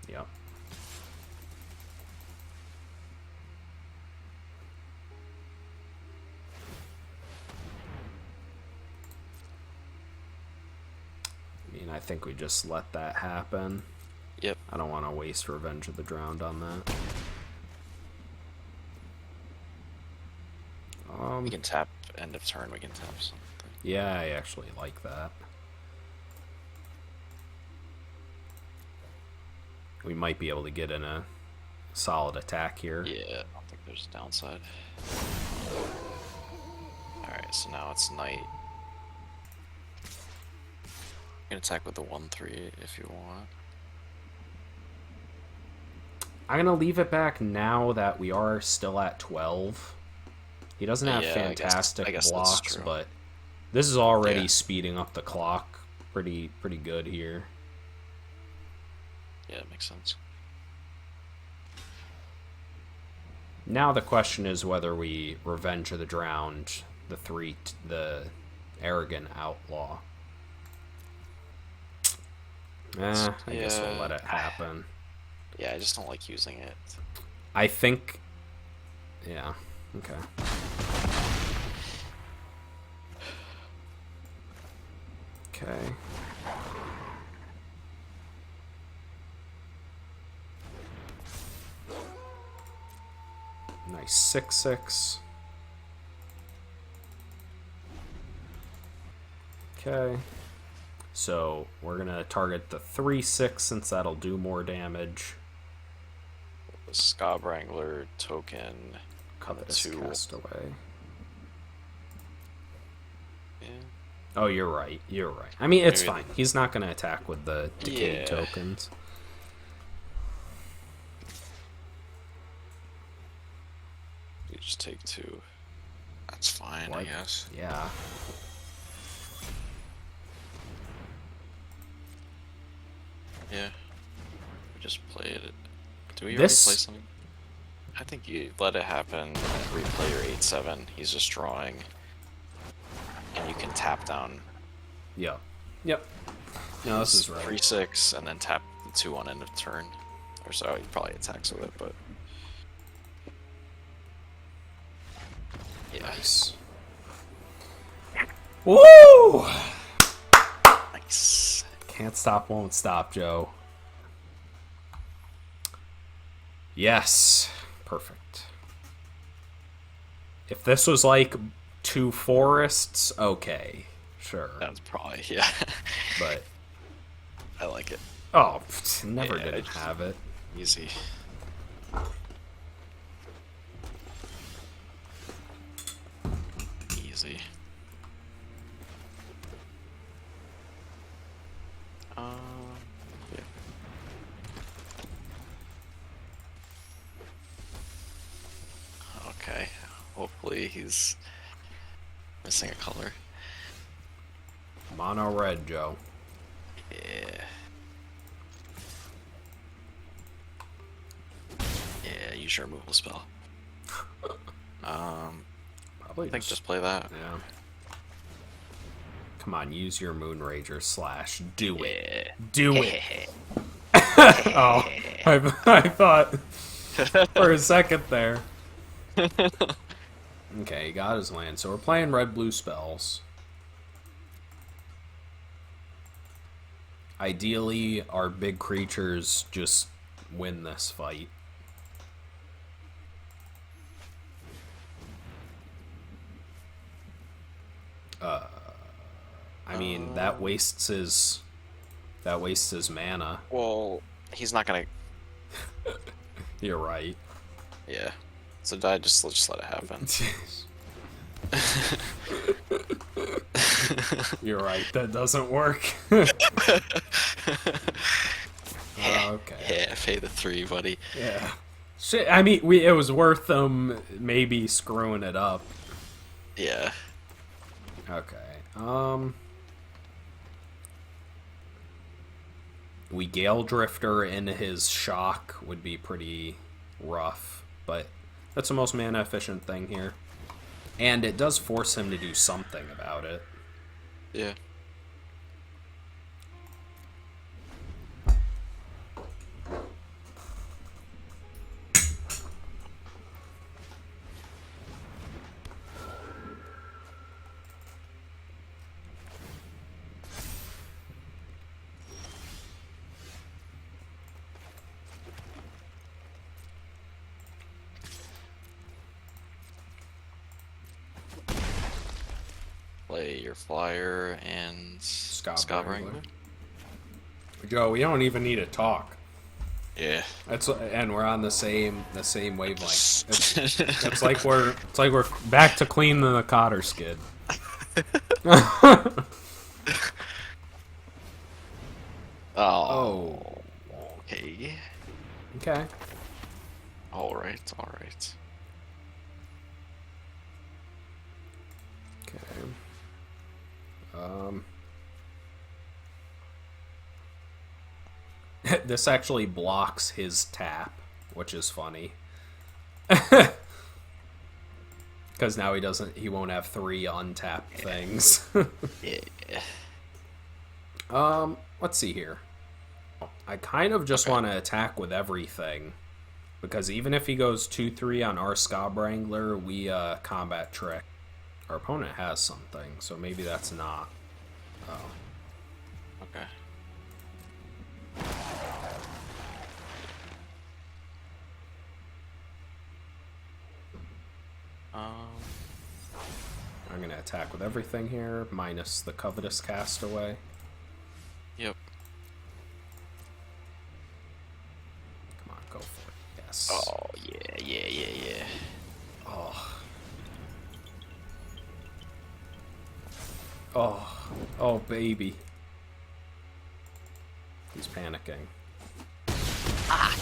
Yep. I mean, I think we just let that happen. Yep. I don't want to waste Revenge of the Drowned on that. We can tap end of turn, we can tap something. Yeah, I actually like that. We might be able to get in a solid attack here. Yeah, I don't think there's a downside. Alright, so now it's Knight. You can attack with the 1/3 if you want. I'm going to leave it back now that we are still at 12. He doesn't have fantastic I guess blocks, but this is already speeding up the clock pretty good here. Yeah, it makes sense. Now the question is whether we Revenge of the Drowned, the Arrogant Outlaw. I guess we'll let it happen. Yeah, I just don't like using it. I think... Yeah, okay. Okay. Nice 6/6. Okay. So we're gonna target the 3/6 since that'll do more damage. The Scob Wrangler token. Covetous Castaway. Yeah. Oh, you're right. You're right. I mean, it's Maybe fine. He's not gonna attack with the decayed Yeah. tokens. You just take 2. That's fine, I What? guess. Yeah. Yeah. We just played it. Do we This- already play something? I think you let it happen. Replay your 8/7. He's just drawing. And you can tap down. Yep. Yep. No, this is right. 3/6 and then tap the 2 on end of turn. Or so he probably attacks with it, but yeah. Nice. Woo! Nice. Can't stop, won't stop, Joe. Yes. Perfect. If this was like 2 forests, okay. Sure. That's probably yeah. But I like it. oh, never Yeah, didn't have it. Easy. Easy. Yeah. Okay. Hopefully he's missing a color. Mono red, Joe. Yeah. Yeah, use your removal spell. Probably I think just play that. yeah. Come on, use your Moon Rager / do it. Yeah. Do it. Oh, I thought for a second there. Okay, he got his land. So we're playing red-blue spells. Ideally, our big creatures just win this fight. I mean, that wastes his mana. Well, he's not gonna. You're right. Yeah. So let's just let it happen. You're right. That doesn't work. Okay. Yeah, pay the 3, buddy. Yeah. Shit. I mean, it was worth them maybe screwing it up. Yeah. Okay. We Gale Drifter in his shock would be pretty rough, but that's the most mana efficient thing here. And it does force him to do something about it. Yeah. Play your flyer and Scob Wrangler. Joe, we don't even need to talk. Yeah. And we're on the same wavelength. It's like we're back to clean the Cotter skid. Oh. Okay. Okay. All right. All right. Okay. This actually blocks his tap, which is funny. Because now he won't have 3 untapped things. Yeah. Let's see here. I kind of just want to attack with everything. Because even if he goes 2/3 on our Scob Wrangler, we combat trick. Our opponent has something, so maybe that's not. Oh. Okay. Um, I'm gonna attack with everything here, minus the Covetous Castaway. yep. Come on, go for it. Yes. Oh, yeah. Oh. Oh. Oh, baby. He's panicking. Ah!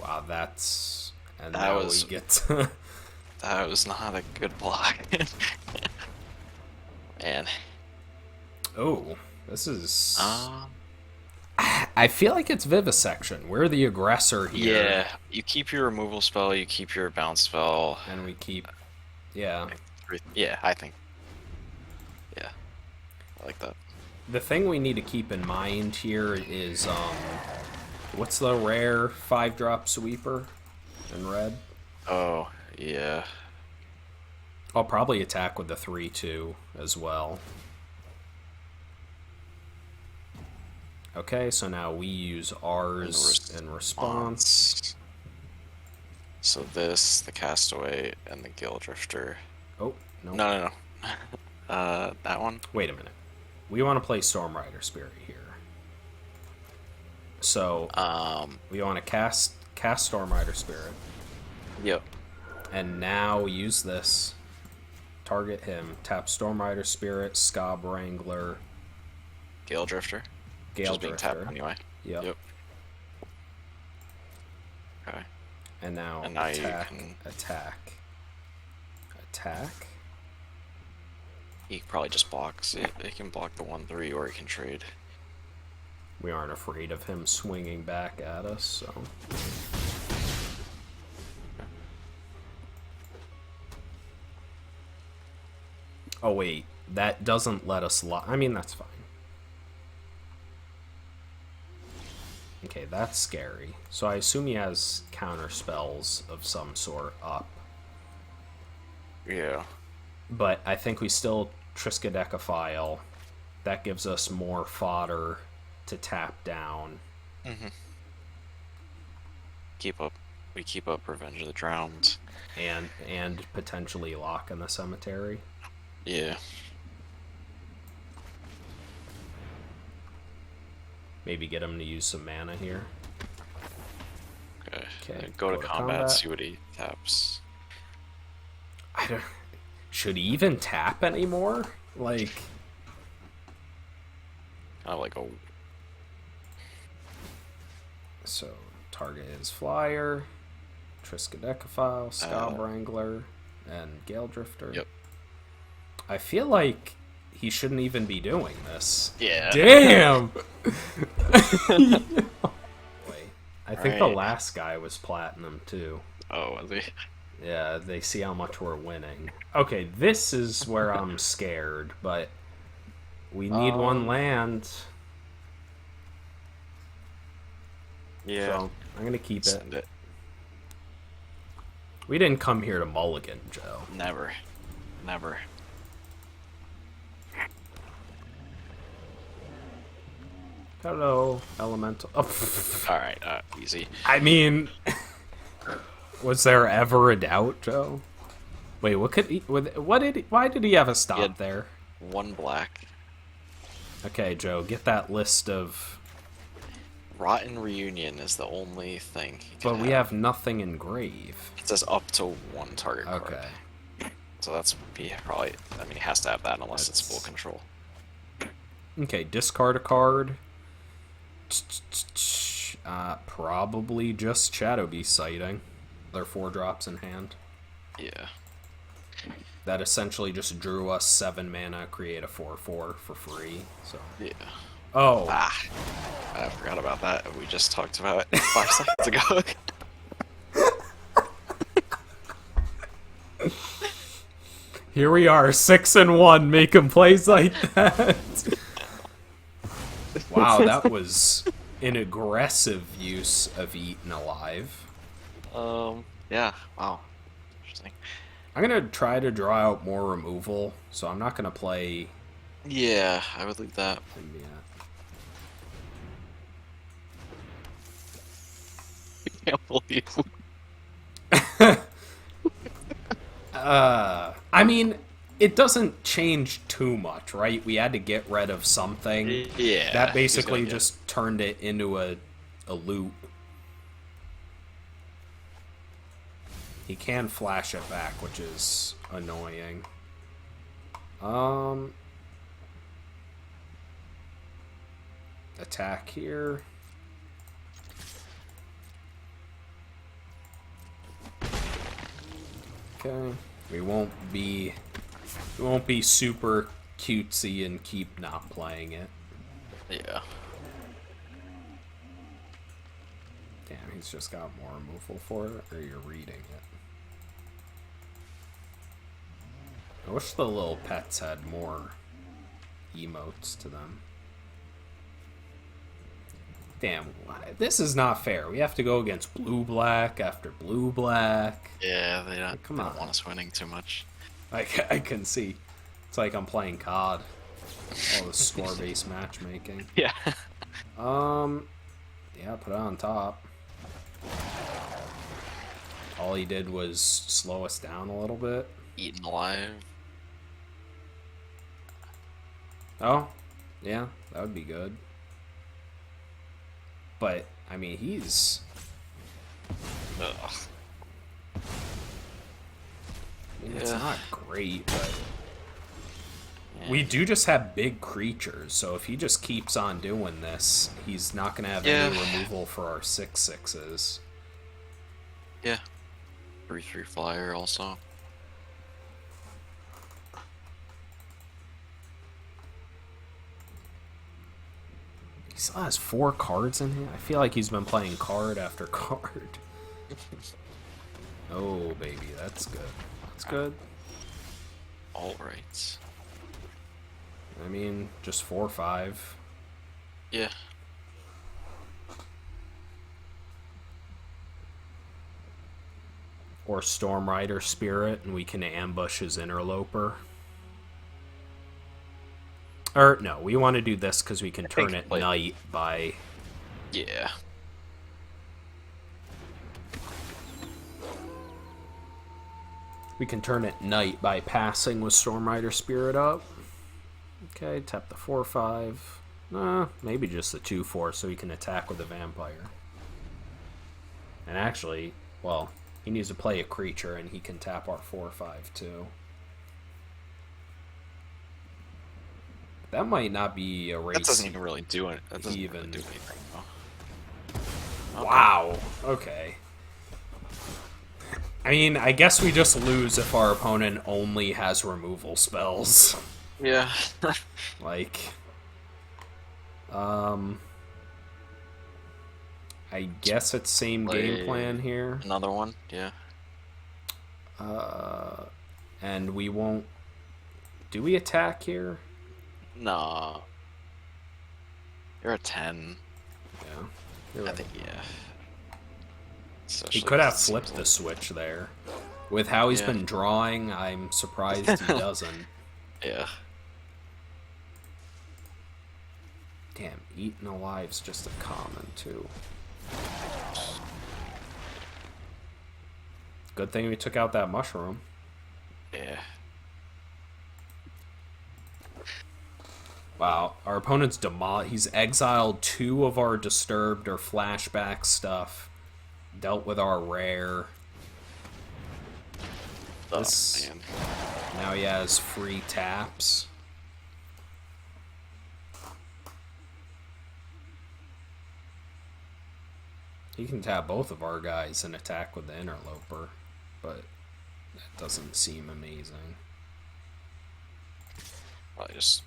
Wow, that's... And That now was... we get to... That was not a good block. Man. Oh, this is... Um... I feel like it's Vivisection. We're the aggressor here. Yeah, you keep your removal spell, you keep your bounce spell. And we keep... Yeah. Yeah, I think. Yeah, I like that. The thing we need to keep in mind here is, what's the rare 5-drop sweeper in red? Oh, yeah. I'll probably attack with the 3-2 as well. Okay, so now we use ours in response. So this, the Castaway, and the Gill Drifter. Oh, no. No. That one? Wait a minute. We want to play Stormrider Spirit here. So, we want to cast Stormrider Spirit. Yep. And now use this. Target him. Tap Stormrider Spirit, Scob Wrangler, Gale Drifter. Gale Which is being Drifter. tapped anyway. Yep. Okay. And now attack, attack. He probably just blocks it. He can block the 1/3 or he can trade. We aren't afraid of him swinging back at us, so... Oh wait, that doesn't let us I mean, that's fine. Okay, that's scary. So I assume he has counter spells of some sort up. Yeah. But I think we still Triskaidekaphile. That gives us more fodder to tap down. Mm-hmm. We keep up Revenge of the Drowned. And potentially lock in the cemetery. Yeah. Maybe get him to use some mana here. Okay. Go to combat, see what he taps. I don't... Should he even tap anymore? Like... Kind of like a... So, target is Flyer, Triskaidekaphile, Scob Wrangler, and Gale Drifter. Yep. I feel like he shouldn't even be doing this. Yeah. Damn! Wait, I think the Right. last guy was platinum, too. Oh, was he? Yeah, they see how much we're winning. Okay, this is where I'm scared, but we need one land. Yeah. So I'm gonna keep Send it. We didn't come here to Mulligan, Joe. Never. Hello, Elemental. Oh, Alright, easy. I mean, was there ever a doubt, Joe? Wait, what could he? Why did he have a stop there? 1 black. Okay, Joe, get that list of. Rotten Reunion is the only thing he can But we have nothing in grave. It says up to 1 target card. Okay. So that's probably... I mean, he has to have that unless it's full control. Okay, discard a card. Probably just Shadow Beast sighting. They're 4 drops in hand. Yeah. That essentially just drew us 7 mana, create a 4/4 for free. So. Yeah. Oh. I forgot about that. We just talked about it 5 seconds ago. Here we are, 6-1, making plays like that. Wow, that was an aggressive use of Eaten Alive. Yeah. Wow. Interesting. I'm gonna try to draw out more removal, so I'm not gonna play. Yeah, I would leave that. I can't believe. I mean, it doesn't change too much, right? We had to get rid of something. Yeah, That he's gonna basically get. just turned it into a loot. He can flash it back, which is annoying. Attack here. Okay. We won't be super cutesy and keep not playing it. Yeah. Damn, he's just got more removal for it, or you're reading it. I wish the little pets had more emotes to them. Damn, this is not fair. We have to go against blue-black after blue-black. Yeah, they don't. Come They on. don't want us winning too much. I can see. It's like I'm playing COD. All the score-based matchmaking. Yeah. Yeah, put it on top. All he did was slow us down a little bit. Eaten alive. Oh, yeah, that would be good. But, I mean, he's... Ugh. I mean, it's Yeah. not great, but... Yeah. We do just have big creatures, so if he just keeps on doing this, he's not going to have Yeah. any removal for our 6/6s. Yeah. 3/3 flyer also. He still has 4 cards in here. I feel like he's been playing card after card. Oh, baby, that's good. That's good. All right. I mean, just 4/5. Yeah. Or Storm Rider Spirit, and we can ambush his Interloper. Or, no, we want to do this because we can turn it like- night by... Yeah. We can turn it night by passing with Storm Rider Spirit up. Okay, tap the 4/5. Maybe just the 2/4 so he can attack with the Vampire. And actually, well, he needs to play a creature and he can tap our 4/5 too. That might not be a race. That doesn't even really do it. That doesn't Even. really do anything though. Okay. Wow. Okay. I mean, I guess we just lose if our opponent only has removal spells. Yeah. Like, I guess it's same game plan here. Another one. Yeah. And we won't... Do we attack here? No. You're a 10. Yeah. You're I right. think, yeah. He Especially could have 'cause it flipped seems the switch there. With how he's Yeah. been drawing, I'm surprised he doesn't. like- Yeah. Damn, eaten alive's just a common, too. Good thing we took out that mushroom. Yeah. Wow, our opponent's he's exiled 2 of our disturbed or flashback stuff. Dealt with our rare. Oh, This- man. Now he has free taps. He can tap both of our guys and attack with the Interloper, but that doesn't seem amazing. Probably just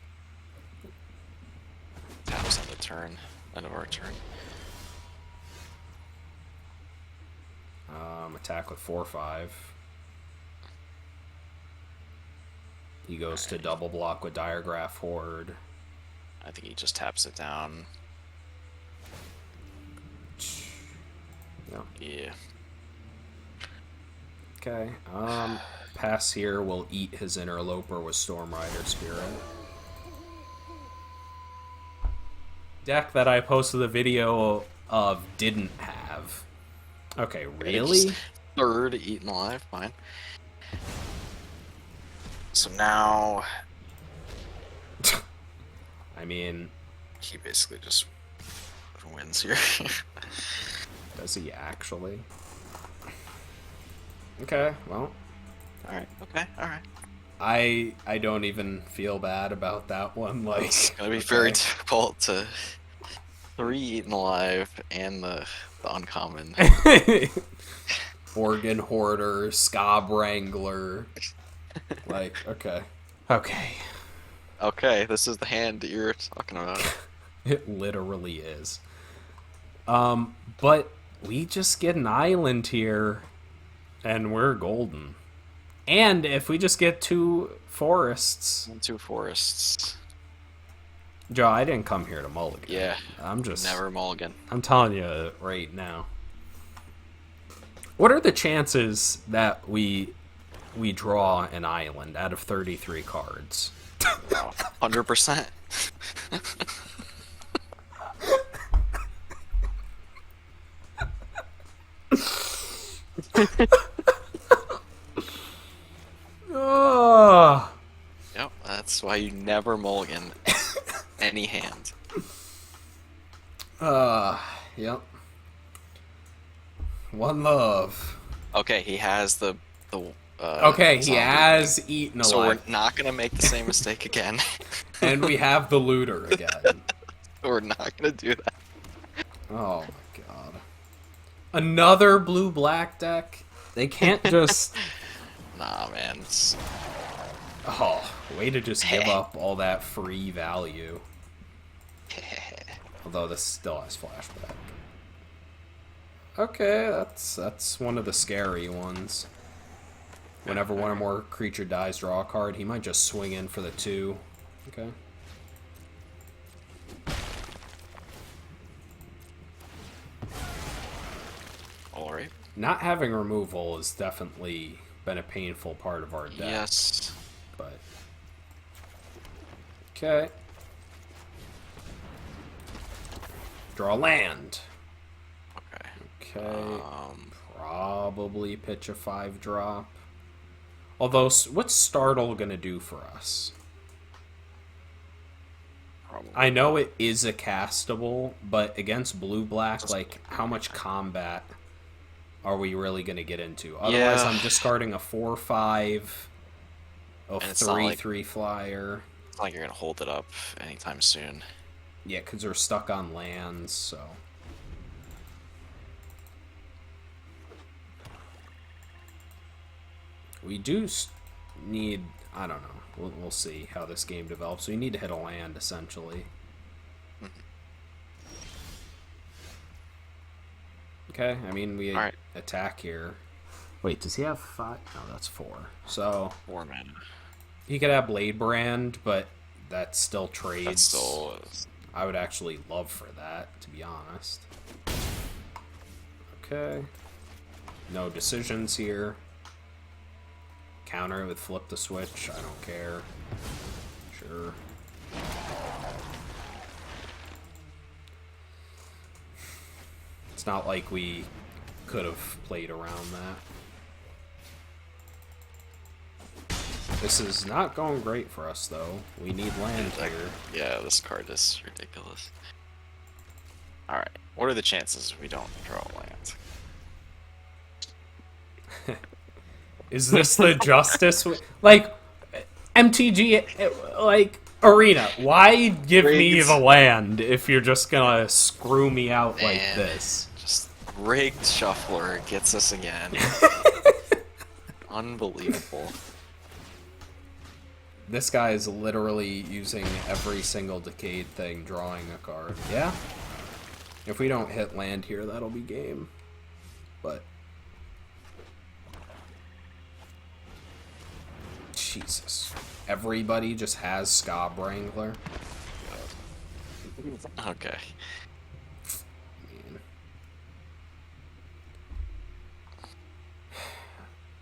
taps on the turn. End of our turn. Attack with 4/5. He goes to double block with Diregraph Horde. I think he just taps it down. Yeah. Yeah. Okay. Pass here will eat his Interloper with Storm Rider Spirit. Deck that I posted the video of didn't have. Okay, really? Third eaten alive. Fine. So now I mean, he basically just wins here. does he actually? Okay, well. Alright, okay, alright. I don't even feel bad about that one. Like, It's gonna be okay. very difficult to 3 eaten alive and the uncommon. Organ Hoarder, Scob Wrangler. Like, okay. Okay. Okay, this is the hand that you're talking about. It literally is. But we just get an island here, and we're golden. And if we just get 2 forests. 2 forests. Joe, I didn't come here to mulligan. Yeah. I'm just... Never mulligan. I'm telling you right now. What are the chances that we draw an island out of 33 cards? 100%. Oh. Yep, that's why you never mulligan any hand. Yep. One love. Okay, he has the okay, he zombie has thing. eaten So alive. we're not gonna make the same mistake again. And we have the looter again. We're not gonna do that. Oh my god. Another blue-black deck? They can't just... Nah, man. It's... Oh, way to just give up all that free value. Although this still has flashback. Okay, that's one of the scary ones. Whenever one or more creature dies, draw a card. He might just swing in for the 2. Okay. Alright. Not having removal has definitely been a painful part of our deck. Yes. But... Okay. Draw land. Okay. Okay. Probably pitch a 5-drop. Although, what's Startle gonna do for us? Probably. I know it is a castable, but against blue-black, like, how much combat are we really gonna get into? Otherwise, Yeah. I'm discarding a 4/5, a And it's not 3/3 flyer. It's not like you're gonna hold it up anytime soon. Yeah, because we're stuck on lands, so... We do need... I don't know. We'll see how this game develops. We need to hit a land, essentially. Okay, I mean, we attack here. Wait, does he have 5? No, that's 4. So... 4 mana. He could have Blade Brand, but that still trades. That's still... I would actually love for that, to be honest. Okay. No decisions here. Counter with flip the switch. I don't care. Sure. It's not like we could have played around that. This is not going great for us, though. We need land here. Yeah, this card is ridiculous. Alright, what are the chances we don't draw land? Is this the justice? Like, MTG, like, Arena, why give me the land if you're just gonna screw me out like this? Just rigged shuffler gets us again. Unbelievable. This guy is literally using every single Decayed thing, drawing a card. Yeah? If we don't hit land here, that'll be game. But... Jesus. Everybody just has Scob Wrangler. Okay.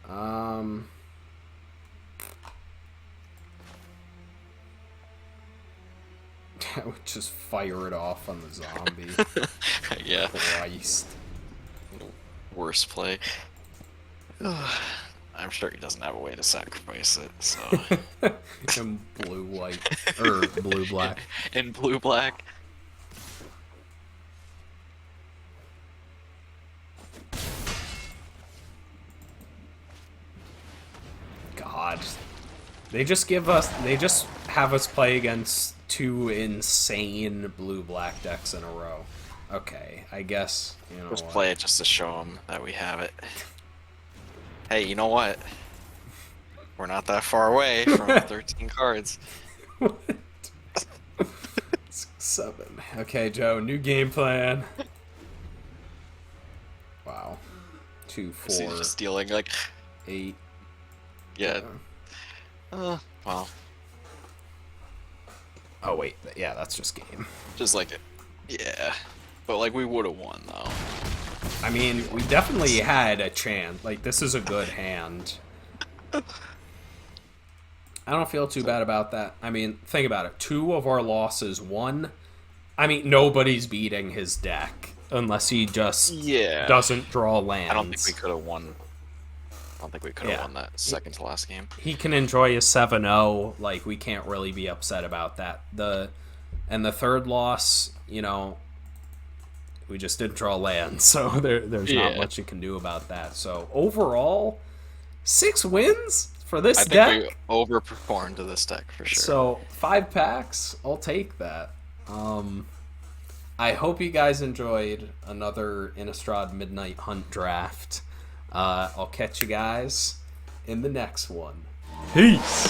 Man. I would just fire it off on the zombie. Yeah. Christ. Worst play. I'm sure he doesn't have a way to sacrifice it, so. In blue-white. Or blue-black. In blue-black. God. They just have us play against 2 insane blue-black decks in a row. Okay, I guess, you know Just what? play it just to show them that we have it. Hey, you know what? We're not that far away from 13 cards. 7. Okay, Joe, new game plan. Wow. 2, 4, So he's just dealing like 8. yeah. Well. Oh wait, yeah, that's just game. Just like it. Yeah. But like we would have won though. I mean, we definitely had a chance. Like, this is a good hand. I don't feel too bad about that. I mean, think about it. 2 of our losses, 1. I mean, nobody's beating his deck unless he just doesn't draw lands. I don't think we could have won. I don't think we could have won that second to last game. He can enjoy a 7-0. Like, we can't really be upset about that. And the third loss, you know, we just didn't draw land, so there's not much you can do about that. So overall, 6 wins for this deck. I think we overperformed to this deck for sure. So 5 packs, I'll take that. I hope you guys enjoyed another Innistrad Midnight Hunt draft. I'll catch you guys in the next one. Peace!